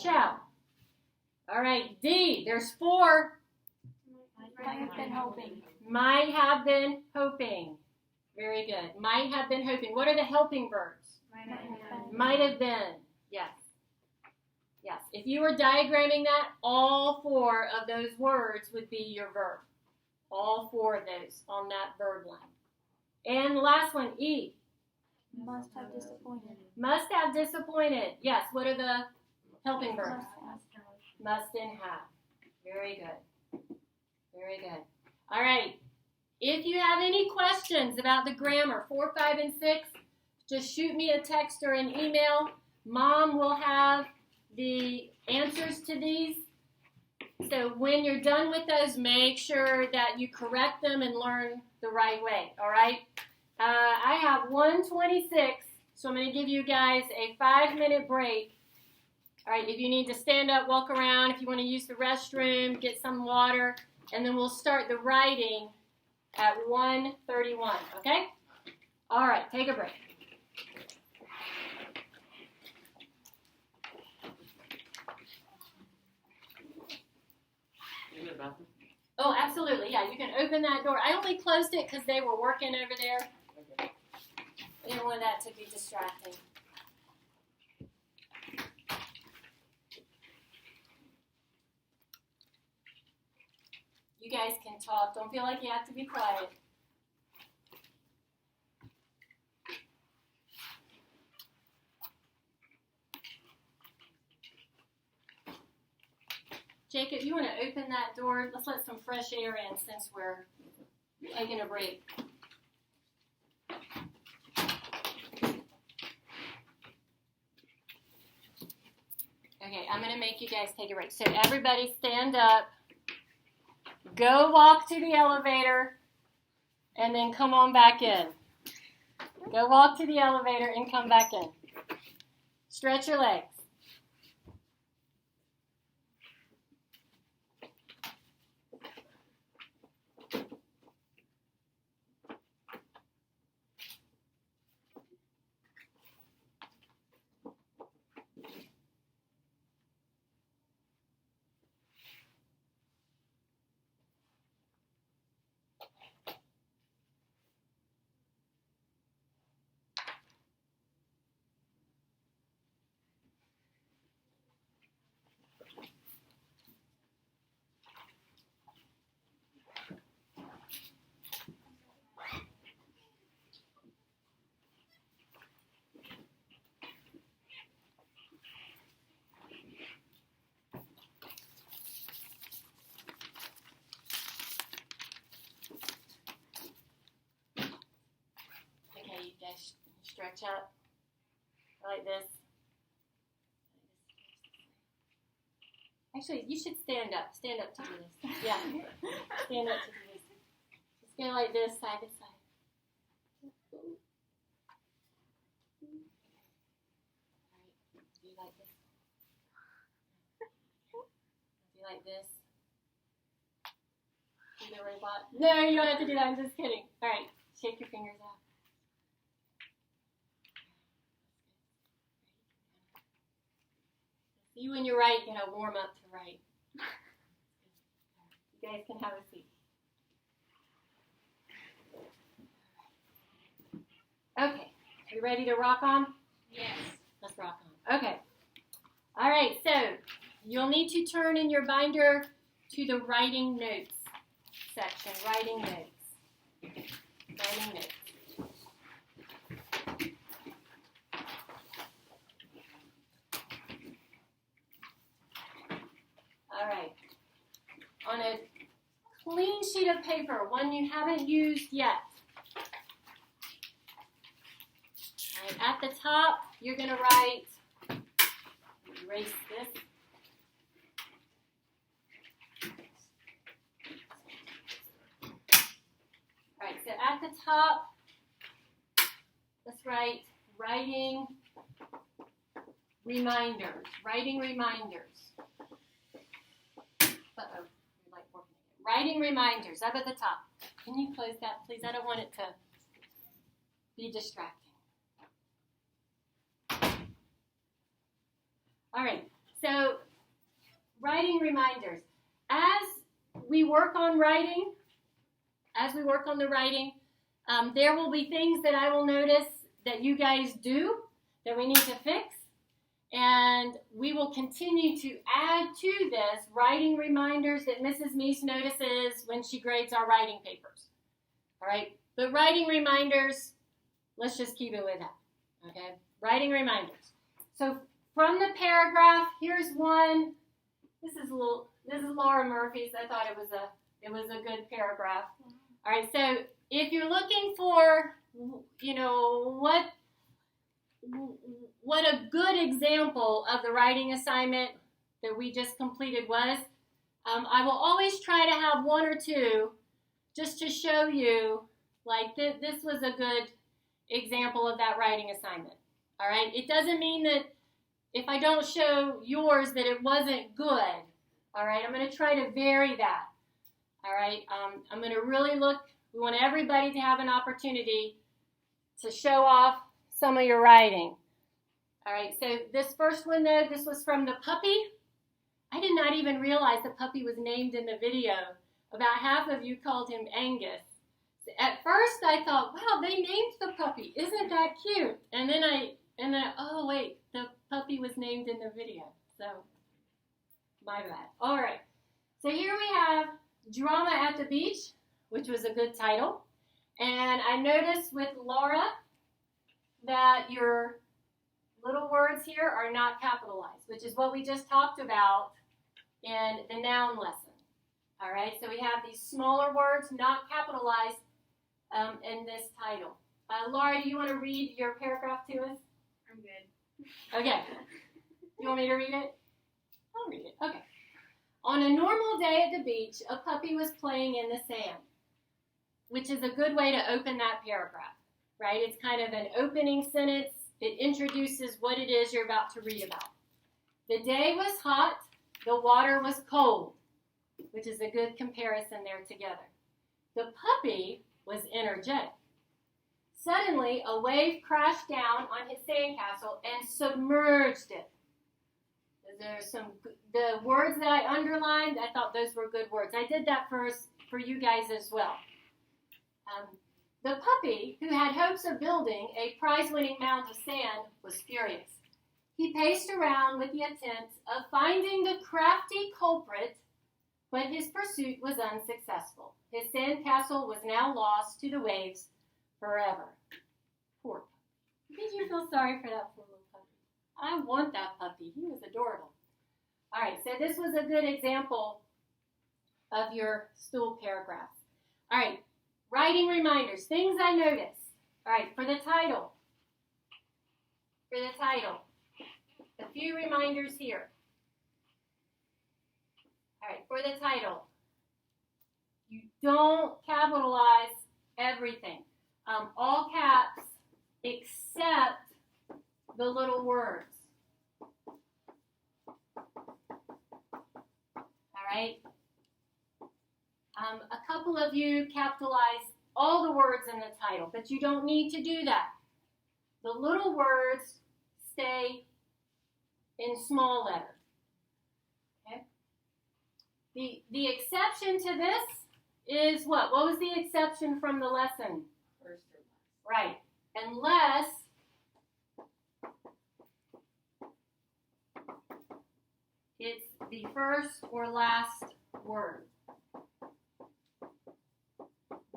Shall. All right, D. There's 4. Might have been hoping. Might have been hoping. Very good. Might have been hoping. What are the helping verbs? Might have been. Yes. Yes. If you were diagramming that, all 4 of those words would be your verb. All 4 of those on that verb line. And the last one, E. Must have disappointed. Must have disappointed. Yes. What are the helping verbs? Must and have. Very good. Very good. All right. If you have any questions about the grammar, 4, 5, and 6, just shoot me a text or an email. Mom will have the answers to these. So when you're done with those, make sure that you correct them and learn the right way. All right? I have 1:26, so I'm going to give you guys a 5-minute break. All right, if you need to stand up, walk around, if you want to use the restroom, get some water, and then we'll start the writing at 1:31, okay? All right, take a break. In the bathroom? Oh, absolutely, yeah, you can open that door. I only closed it because they were working over there. Okay. I didn't want that to be distracting. You guys can talk. Don't feel like you have to be quiet. Jacob, you want to open that door? Let's let some fresh air in since we're taking a break. Okay, I'm going to make you guys take a break. So everybody stand up. Go walk to the elevator, and then come on back in. Go walk to the elevator and come back in. Stretch your legs. You guys stretch up like this. Actually, you should stand up. Stand up to do this. Yeah. Stand up to do this. Just go like this, side to side. All right. Do like this. Do like this. Do the robot. No, you don't have to do that. I'm just kidding. All right. Shake your fingers out. See, when you're right, you gotta warm up to right. You guys can have a seat. Okay, are you ready to rock on? Yes. Let's rock on. Okay. All right, so you'll need to turn in your binder to the writing notes section. Writing notes. Writing notes. All right. On a clean sheet of paper, one you haven't used yet. All right, at the top, you're going to write, erase this. All right, so at the top, let's write writing reminders. Writing reminders. Uh-oh, you're like working again. Writing reminders up at the top. Can you close that, please? I don't want it to be distracting. All right, so writing reminders. As we work on writing, there will be things that I will notice that you guys do that we need to fix. And we will continue to add to this writing reminders that Mrs. Meese notices when she grades our writing papers. All right, but writing reminders, let's just keep it with that. Okay, writing reminders. So from the paragraph, here's one. This is Laura Murphy's. I thought it was a good paragraph. All right, so if you're looking for, what a good example of the writing assignment that we just completed was, I will always try to have one or two just to show you, like, this was a good example of that writing assignment. All right, it doesn't mean that if I don't show yours that it wasn't good. All right, I'm going to try to vary that. All right, I'm going to really look We want everybody to have an opportunity to show off some of your writing. All right, so this first one, though, this was from the puppy. I did not even realize the puppy was named in the video. About half of you called him Angus. At first, I thought, wow, they named the puppy. Isn't that cute? And then oh, wait, the puppy was named in the video. So, my bad. All right, so here we have Drama at the Beach, which was a good title. And I noticed with Laura that your little words here are not capitalized, which is what we just talked about in the noun lesson. All right, so we have these smaller words not capitalized in this title. Laura, do you want to read your paragraph to us? I'm good. Okay. You want me to read it? I'll read it. Okay. On a normal day at the beach, a puppy was playing in the sand, which is a good way to open that paragraph, right? It's kind of an opening sentence. It introduces what it is you're about to read about. The day was hot. The water was cold, which is a good comparison there together. The puppy was energetic. Suddenly, a wave crashed down on his sandcastle and submerged it. There's the words that I underlined, I thought those were good words. I did that first for you guys as well. The puppy, who had hopes of building a prize-winning mound of sand, was furious. He paced around with the intent of finding the crafty culprit, but his pursuit was unsuccessful. His sandcastle was now lost to the waves forever. Poor puppy. Did you feel sorry for that poor little puppy? I want that puppy. He was adorable. All right, so this was a good example of your stool paragraph. All right, writing reminders, things I noticed. All right, for the title. A few reminders here. All right, for the title. You don't capitalize everything. All caps except the little words. All right? A couple of you capitalize all the words in the title, but you don't need to do that. The little words stay in small letter. Okay? The exception to this is what? What was the exception from the lesson? First or last. Right. Unless it's the first or last word.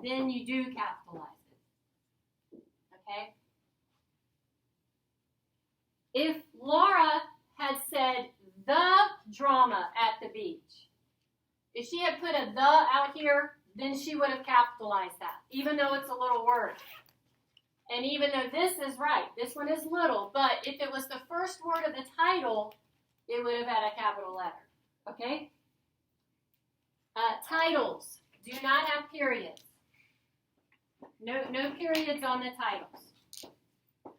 Then you do capitalize it. Okay? If Laura had said the drama at the beach, if she had put a the out here, then she would have capitalized that, even though it's a little word. And even though this is right, this one is little, but if it was the first word of the title, it would have had a capital letter. Okay? Titles do not have periods. No periods on the titles. All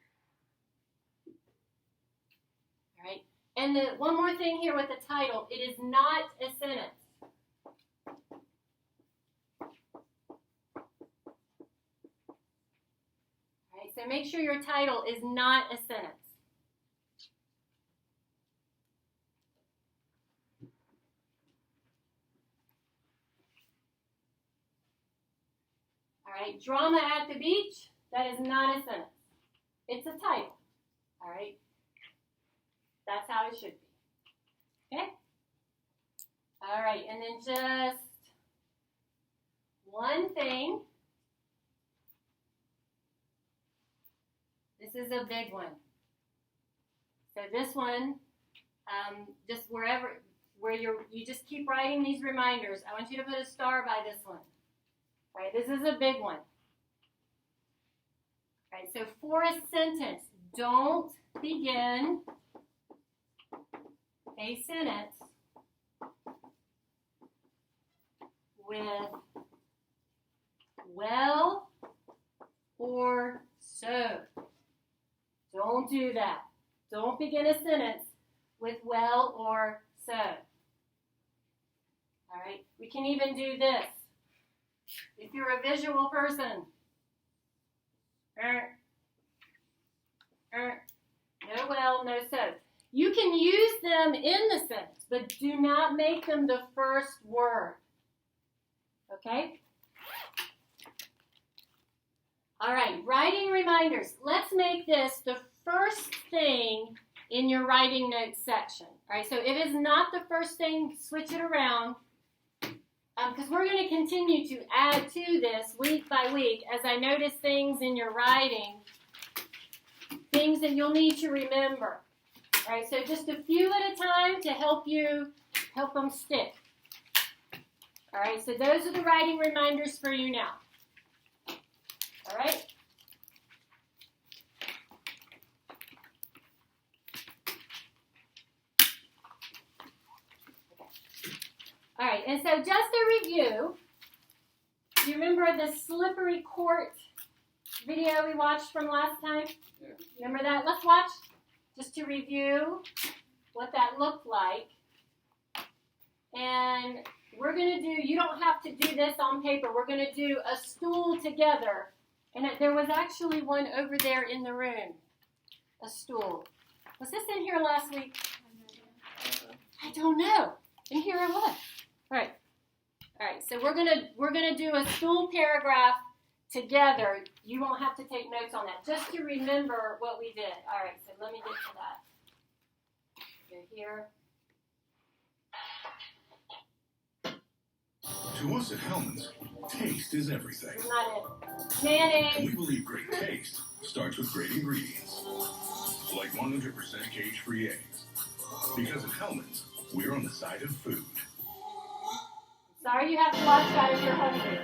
right? And one more thing here with the title, it is not a sentence. So make sure your title is not a sentence. All right, drama at the beach, that is not a sentence. It's a title. All right? That's how it should be. Okay? All right, and then just one thing. This is a big one. So this one, just where you just keep writing these reminders. I want you to put a star by this one. All right, this is a big one. All right, so for a sentence, don't begin a sentence with well or so. Don't do that. Don't begin a sentence with well or so. All right? We can even do this. If you're a visual person. No well, no so. You can use them in the sentence, but do not make them the first word. Okay? All right, writing reminders. Let's make this the first thing in your writing notes section. All right, so if it's not the first thing, switch it around. Because we're going to continue to add to this week by week as I notice things in your writing, things that you'll need to remember. All right, so just a few at a time to help them stick. All right, so those are the writing reminders for you now. All right? All right, and so just a review. Do you remember the slippery court video we watched from last time? Yeah. Remember that? Let's watch just to review what that looked like. And we're going to do, you don't have to do this on paper. We're going to do a stool together. And there was actually one over there in the room, a stool. Was this in here last week? I don't know. And here it was. All right. All right. So we're gonna do a stool paragraph together. You won't have to take notes on that. Just to remember what we did. All right. So let me get to that. Go here. To us at Hellman's, taste is everything. Not it. Mayonnaise. And we believe great taste starts with great ingredients, like 100% cage-free eggs. Because at Hellman's, we're on the side of food. Sorry you have to watch that if you're hungry.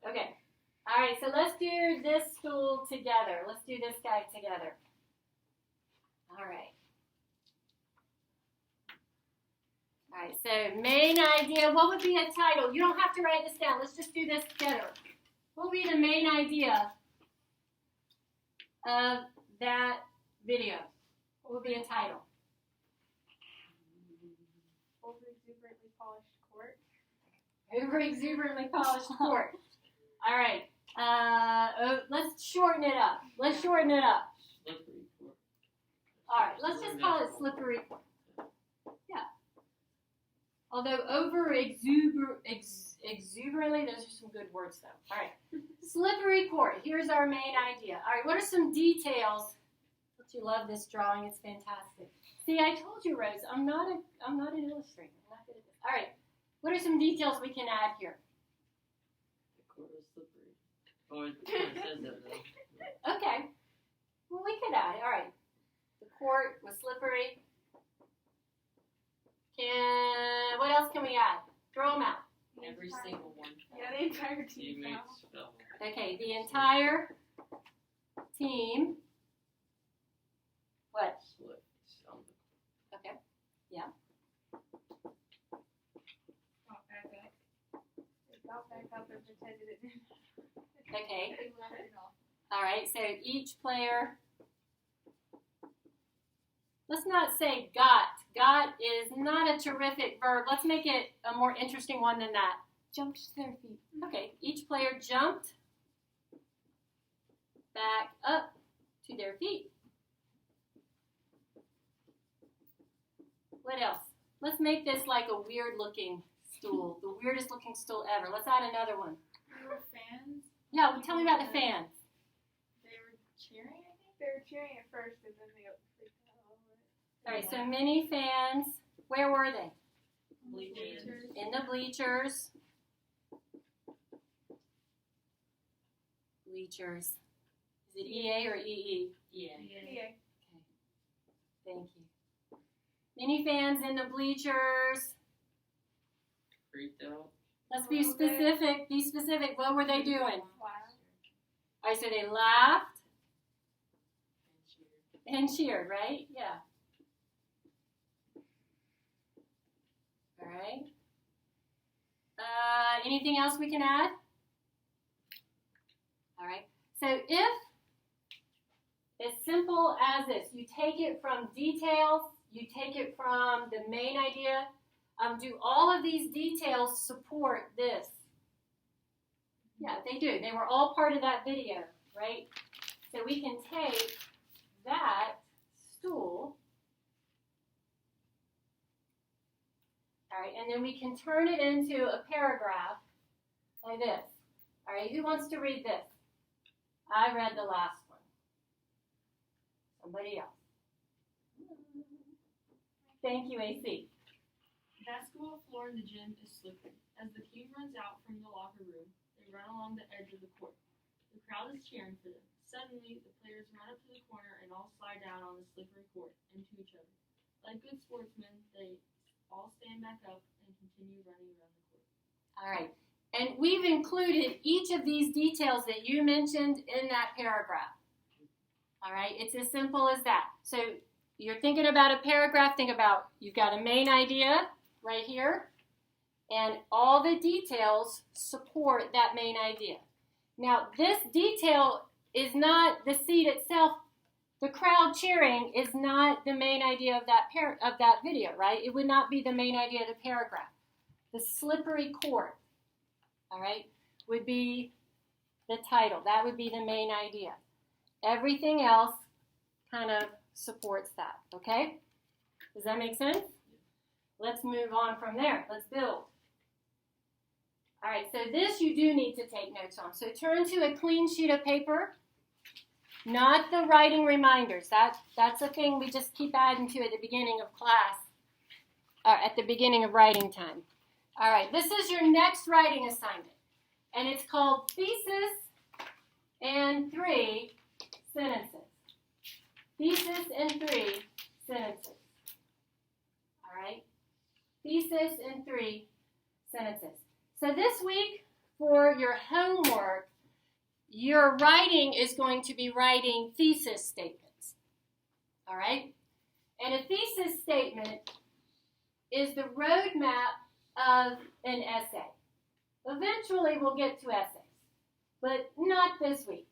Okay. All right, so let's do this stool together. Let's do this guy together. All right. All right, so main idea. What would be a title? You don't have to write this down. Let's just do this together. What would be the main idea of that video? What would be a title? Over exuberantly polished court. Over exuberantly polished court. All right. Let's shorten it up. Let's shorten it up. Slippery court. All right. Let's just call it slippery court. Yeah. Although over exuberantly, those are some good words though. All right. Slippery court. Here's our main idea. All right. What are some details? Don't you love this drawing? It's fantastic. See, I told you, Rose. I'm not an illustrator. I'm not good at this. All right. What are some details we can add here? The court was slippery. Oh, it says that though. Okay. Well, we could add it. All right. The court was slippery. What else can we add? Throw them out. Every single one. Yeah, the entire team. Teammates fell. Okay, the entire team. What? Slipped on the Okay. Yeah. Got back up. They got back up and pretended it didn't. Okay. They laughed it off. All right. So each player. Let's not say got. Got is not a terrific verb. Let's make it a more interesting one than that. Jumped to their feet. Okay. Each player jumped back up to their feet. What else? Let's make this like a weird looking stool. The weirdest looking stool ever. Let's add another one. There were fans. Yeah, well, tell me about the fans. They were cheering, I think. They were cheering at first, and then they got freaked out over it. All right, so many fans. Where were they? bleachers. In the bleachers. Bleachers. Is it EA or EE? Yeah. Yeah. Thank you. Many fans in the bleachers. Freaked out. Let's be specific. Be specific. What were they doing? Wow. All right, so they laughed And cheered. and cheered, right? Yeah. All right. Anything else we can add? All right. So if, as simple as this, you take it from details, you take it from the main idea, do all of these details support this? Yeah, they do. They were all part of that video, right? So we can take that stool, all right, and then we can turn it into a paragraph like this. All right, who wants to read this? I read the last one. Somebody else. Thank you, AC. Basketball floor in the gym is slippery. As the team runs out from the locker room, they run along the edge of the court. The crowd is cheering for them. Suddenly, the players run up to the corner and all slide down on the slippery court into each other. Like good sportsmen, they all stand back up and continue running around the court. All right. And we've included each of these details that you mentioned in that paragraph. All right. It's as simple as that. So you're thinking about a paragraph. Think about you've got a main idea right here. And all the details support that main idea. Now, this detail is not the seat itself. The crowd cheering is not the main idea of that video, right? It would not be the main idea of the paragraph. The slippery court, all right, would be the title. That would be the main idea. Everything else kind of supports that, okay? Does that make sense? Let's move on from there. Let's build. All right, so this you do need to take notes on. So turn to a clean sheet of paper. Not the writing reminders. That's a thing we just keep adding to at the beginning of class, or at the beginning of writing time. All right, this is your next writing assignment, and it's called Thesis and 3 Sentences. Thesis and 3 sentences. All right, thesis and 3 sentences. So this week, for your homework, your writing is going to be writing thesis statements, all right? And a thesis statement is the roadmap of an essay. Eventually, we'll get to essays, but not this week.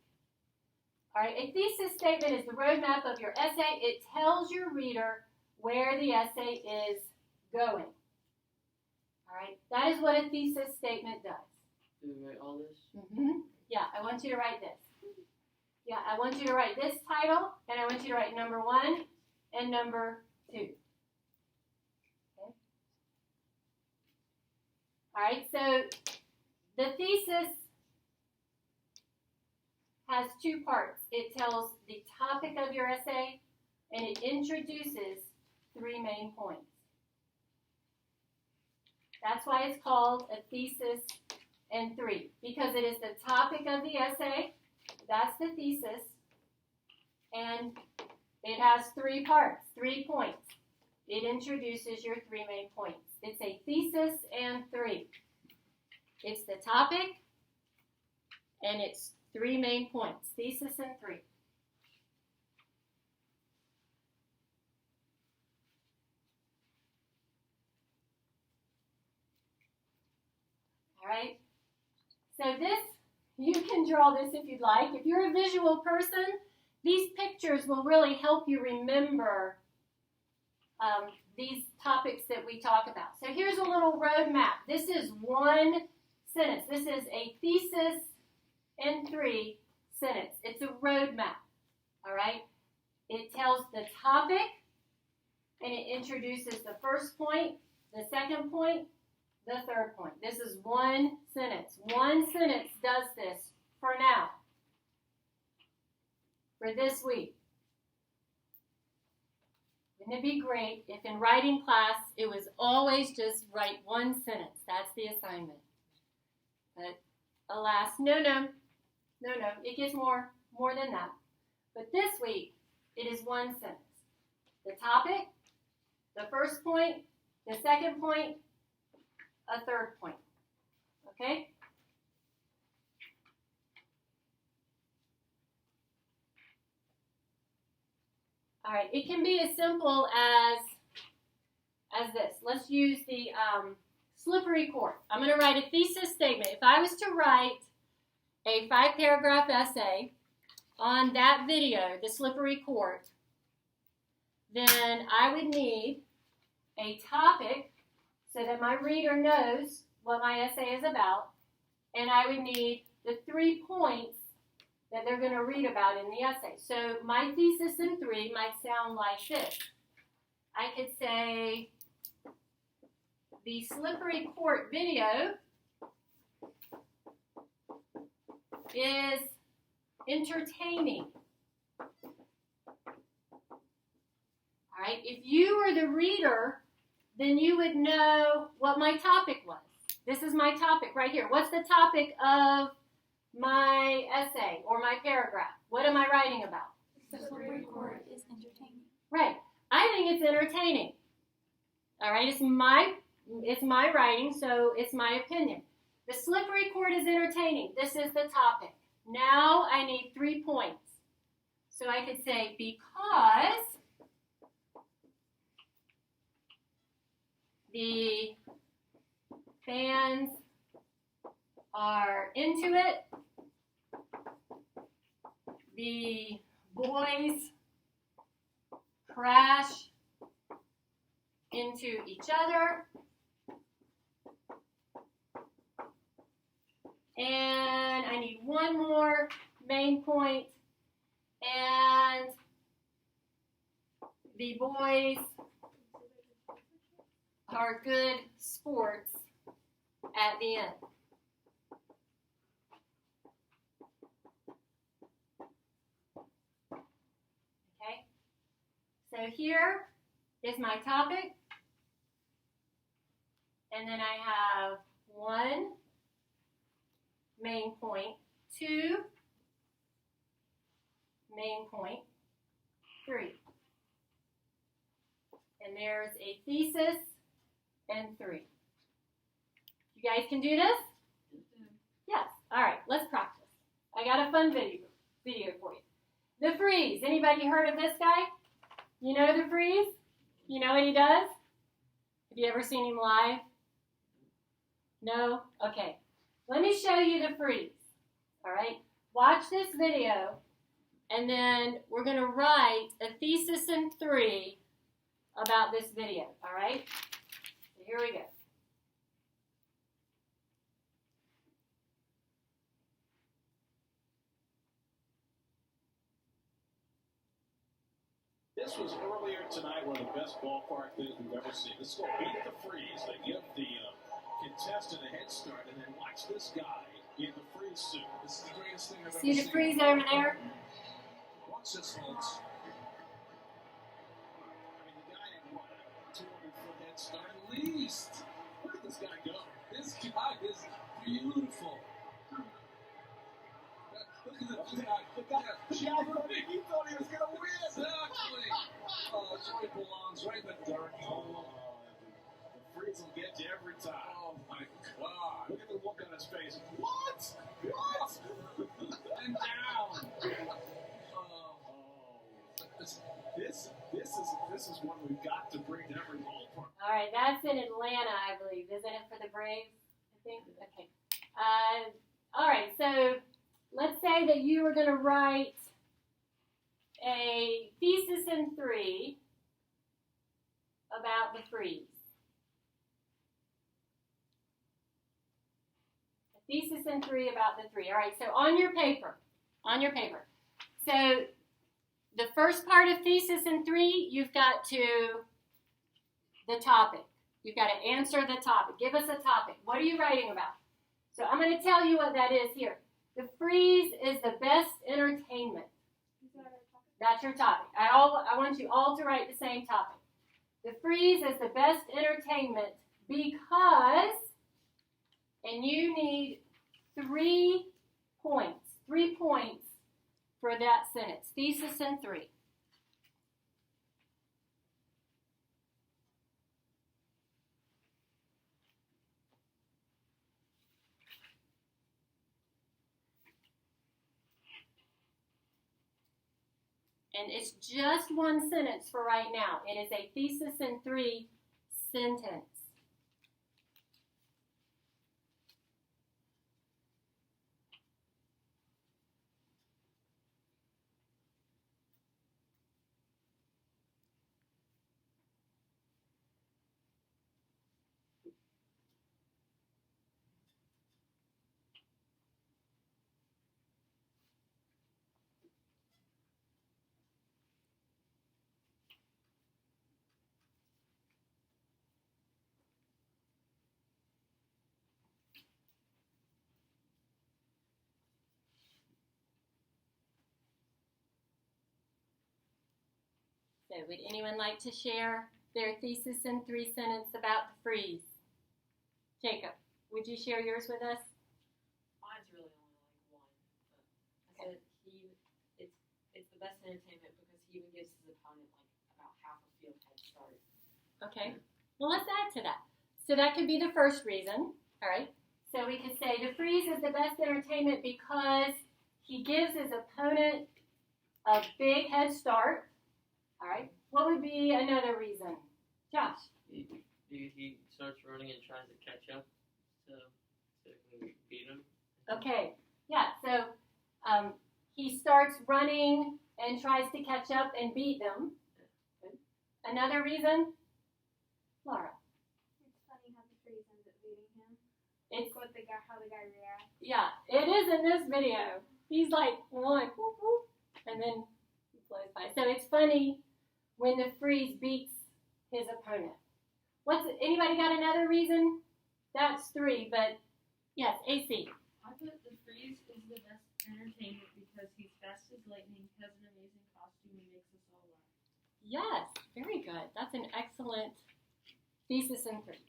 All right, a thesis statement is the roadmap of your essay. It tells your reader where the essay is going. All right, that is what a thesis statement does. Do we write all this? Mm-hmm. Yeah, I want you to write this. Yeah, I want you to write this title, and I want you to write number 1 and number 2. Okay. All right, so the thesis has 2 parts. It tells the topic of your essay, and it introduces 3 main points. That's why it's called a thesis and 3, because it is the topic of the essay, that's the thesis, and it has 3 parts, 3 points. It introduces your 3 main points. It's a thesis and 3. It's the topic, and it's 3 main points, thesis and 3. All right? So this, you can draw this if you'd like. If you're a visual person, these pictures will really help you remember these topics that we talk about. So here's a little roadmap. This is 1 sentence. This is a thesis and 3 sentence. It's a roadmap, all right? It tells the topic, and it introduces the first point, the second point, the third point. This is 1 sentence. 1 sentence does this for now, for this week. Wouldn't it be great if in writing class it was always just write 1 sentence? That's the assignment. But alas, no. It gets more than that. But this week, it is 1 sentence. The topic, the first point, the second point, a third point. Okay? All right, it can be as simple as this. Let's use the slippery court. I'm going to write a thesis statement. If I was to write a 5-paragraph essay on that video, the slippery court, then I would need a topic so that my reader knows what my essay is about, and I would need the 3 points that they're going to read about in the essay. So my thesis in 3 might sound like this. I could say, the slippery court video is entertaining. All right, if you were the reader, then you would know what my topic was. This is my topic right here. What's the topic of my essay or my paragraph? What am I writing about? The slippery court is entertaining. Right. I think it's entertaining. All right, it's my writing, so it's my opinion. The slippery court is entertaining. This is the topic. Now I need 3 points. So I could say, because the fans are into it, the boys crash into each other, and I need one more main point, and the boys are good sports at the end. Okay, so here is my topic, and then I have 1 main point, 2 main point, 3. And there's a thesis and 3. You guys can do this? Yes. All right, let's practice. I got a fun video for you. The Freeze. Anybody heard of this guy? You know the Freeze? You know what he does? Have you ever seen him live? No? Okay. Let me show you the Freeze. All right? Watch this video, and then we're going to write a thesis in 3 about this video. All right? So here we go. This was earlier tonight, one of the best ballpark things we've ever seen. This is going to beat the Freeze. They give the contestant a head start, and then watch this guy in the Freeze suit. This is the greatest thing I've ever seen. See the Freeze over there? Watch this, folks. I mean, the guy had what, a 200-foot head start at least. Where did this guy go? This guy is beautiful. Look at the guy. He thought he was going to win. Exactly. Oh, it's where he belongs, right in the dirt. Oh, the Freeze will get you every time. Oh, my God. Look at the look on his face. What? What? And down. This is one we've got to bring to every ballpark. All right, that's in Atlanta, I believe. Isn't it for the Braves? I think. Okay. All right, so let's say that you were going to write a thesis in 3 about the Freeze. A thesis in 3 about the 3. All right, so on your paper. So the first part of thesis in 3, you've got the topic. You've got to answer the topic. Give us a topic. What are you writing about? So I'm going to tell you what that is here. The Freeze is the best entertainment. That's your topic. I want you all to write the same topic. The Freeze is the best entertainment because, and you need 3 points. 3 points for that sentence. Thesis in 3. And it's just one sentence for right now. It is a thesis in 3 sentence. So would anyone like to share their thesis in 3 sentences about the freeze? Jacob, would you share yours with us? Mine's really only like one. But I said it's the best entertainment because he even gives his opponent like about half a field head start. Okay. Well, let's add to that. So that could be the first reason. All right. So we could say the freeze is the best entertainment because he gives his opponent a big head start. All right. What would be another reason? Josh? He starts running and tries to catch up so we can beat him. Okay. Yeah. So he starts running and tries to catch up and beat them. Another reason? Laura? It's funny how the freeze ends up beating him. It's What the guy, how the guy reacts. Yeah, it is in this video. He's like one, whoop, whoop, and then he flows by. So it's funny when the freeze beats his opponent. Anybody got another reason? That's 3, but yes, AC. I put the freeze is the best entertainment because he's fast as lightning, has an amazing costume, and makes us all laugh. Yes, very good. That's an excellent thesis in 3.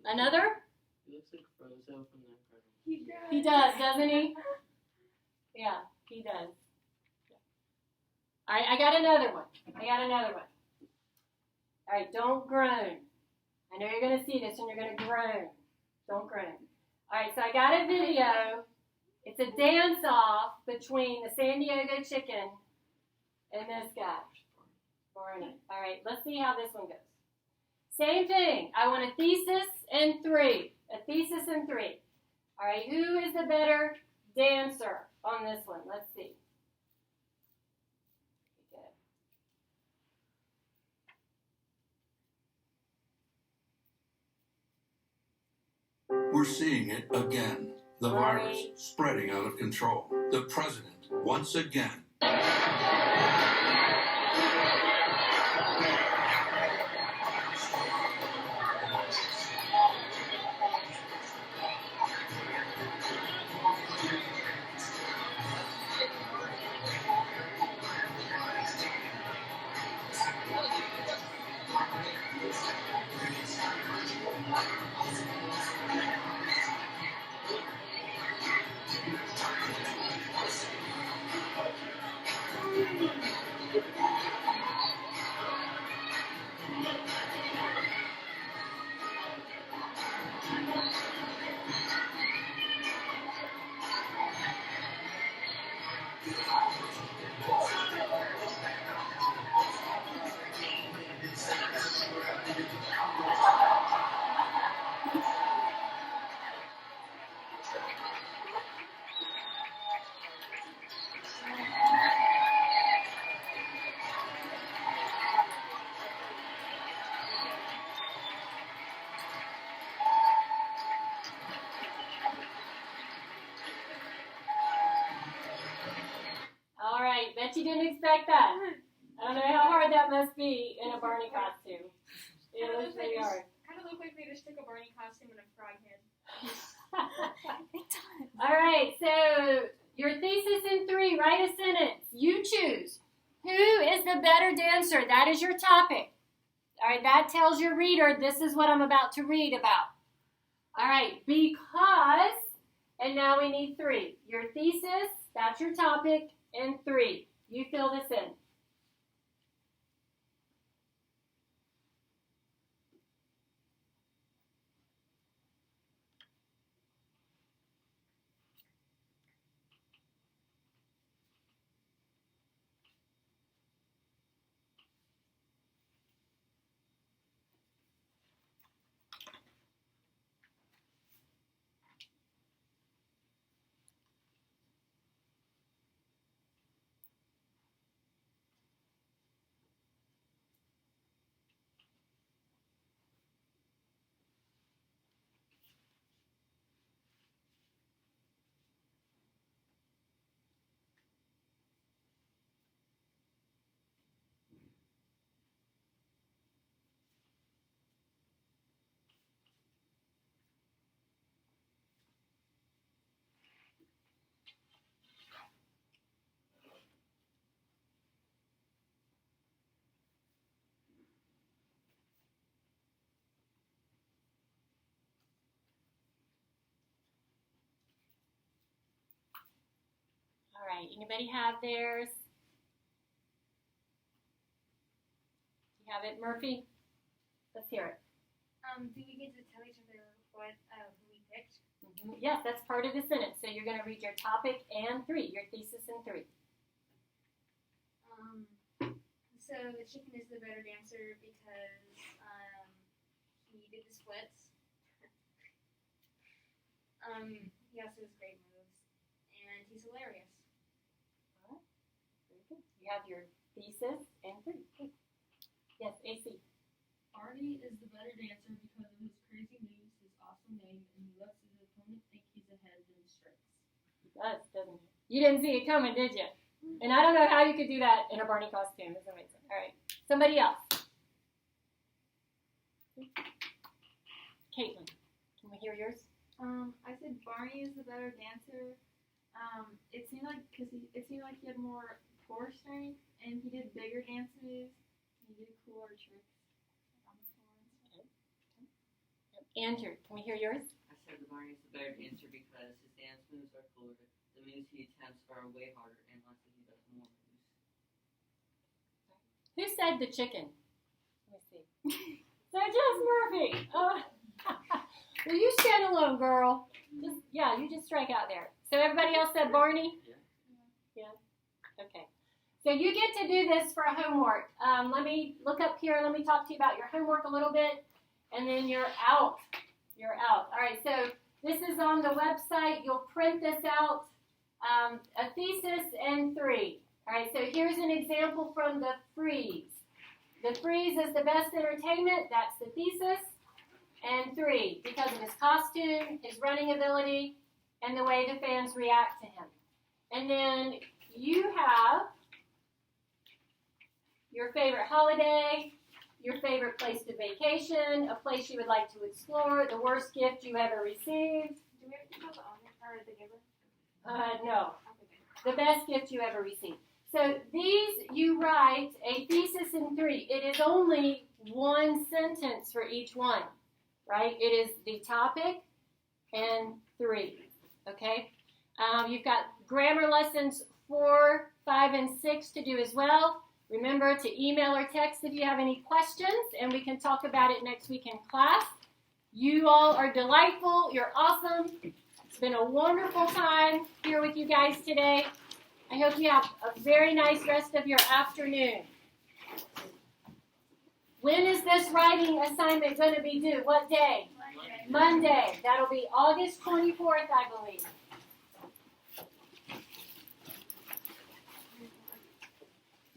Another? He looks like Frozo from The Incredibles. He does, doesn't he? Yeah, he does. All right, I got another one. All right, don't groan. I know you're going to see this and you're going to groan. Don't groan. All right, so I got a video. It's a dance-off between the San Diego Chicken and this guy, Barney. All right, let's see how this one goes. Same thing. I want a thesis in 3. A thesis in 3. All right, who is the better dancer on this one? Let's see. We're seeing it again. The virus spreading out of control. The president, once again, Bet you didn't expect that. I don't know how hard that must be in a Barney costume. It was pretty hard. Kind of looked like they just took a Barney costume and a frog head. All right, so your thesis in 3, write a sentence. You choose. Who is the better dancer? That is your topic. All right, that tells your reader this is what I'm about to read about. All right, because, and now we need 3. Your thesis, that's your topic, and 3. You fill this in. right, anybody have theirs? You have it, Murphy? Let's hear it. Do we get to tell each other what who we picked? Yes, that's part of the sentence. So you're going to read your topic and 3, your thesis and 3. So the chicken is the better dancer because he did the splits. He also has great moves, and he's hilarious. All right. Very good. You have your thesis and 3. Good. Yes, AC. Arnie is the better dancer because of his crazy moves, his awesome name, and he lets his opponent think he's ahead of him strikes. He does, doesn't he? You didn't see it coming, did you? And I don't know how you could do that in a Barney costume. It's amazing. All right. Somebody else. Caitlin, can we hear yours? I said Barney is the better dancer. It seemed like he had more core strength, and he did bigger dance moves. He did cooler tricks on the floor and stuff. Andrew, can we hear yours? I said the Barney's the better dancer because his dance moves are cooler. The moves he attempts are way harder, and lastly, he does more moves. Who said the chicken? Let me see. So just Murphy. Oh. Well, you stand alone, girl. You just strike out there. So everybody else said Barney? Yeah. Okay. So you get to do this for homework. Let me look up here. Let me talk to you about your homework a little bit, and then you're out. You're out. All right. So this is on the website. You'll print this out. A thesis and 3. All right. So here's an example from the Freeze. The Freeze is the best entertainment. That's the thesis. And 3, because of his costume, his running ability, and the way the fans react to him. And then you have your favorite holiday, your favorite place to vacation, a place you would like to explore, the worst gift you ever received. Do we have to tell the owner or the giver? No. The best gift you ever received. So these, you write a thesis in 3. It is only 1 sentence for each one. Right? It is the topic and 3. Okay? You've got grammar lessons 4, 5, and 6 to do as well. Remember to email or text if you have any questions, and we can talk about it next week in class. You all are delightful. You're awesome. It's been a wonderful time here with you guys today. I hope you have a very nice rest of your afternoon. When is this writing assignment going to be due? What day? Monday. That'll be August 24th, I believe.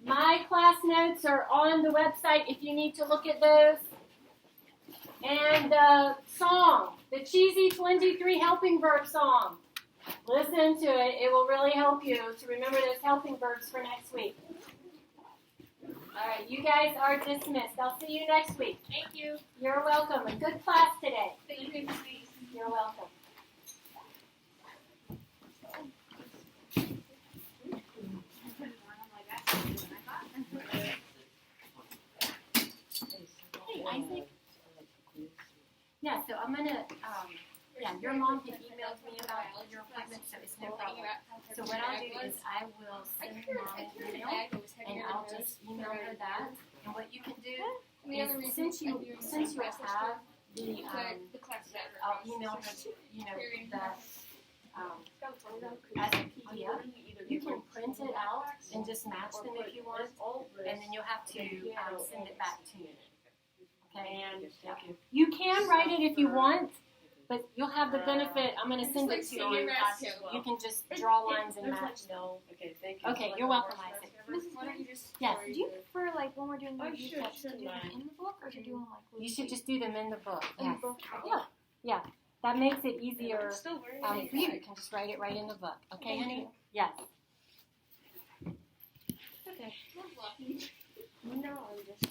My class notes are on the website if you need to look at those. And the song, the cheesy 23 helping verb song. Listen to it. It will really help you to remember those helping verbs for next week. All right, you guys are dismissed. I'll see you next week. Thank you. You're welcome. A good class today. Thank you. You're welcome. Hey, Isaac. Yeah, so I'm going to, your mom had emailed me about your appointment, so it's no problem. So what I'll do is I will send mom an email, and I'll just email her that. And what you can do is, since you have the, I'll email her, as a PDF. You can print it out and just match them if you want, and then you'll have to send it back to me. Okay? You can write it if you want, but you'll have the benefit. I'm going to send it to you. You can just draw lines and match. Okay, thank you. Okay, you're welcome, Isaac. Why don't you just Yes. Do you prefer, like, when we're doing review tests, to do them in the book, or to do them, like, You should just do them in the book. in Yes. the book? Yeah. That makes it easier for you. You can just write it right in the book. Okay, honey? Yes. okay. No, I'm just.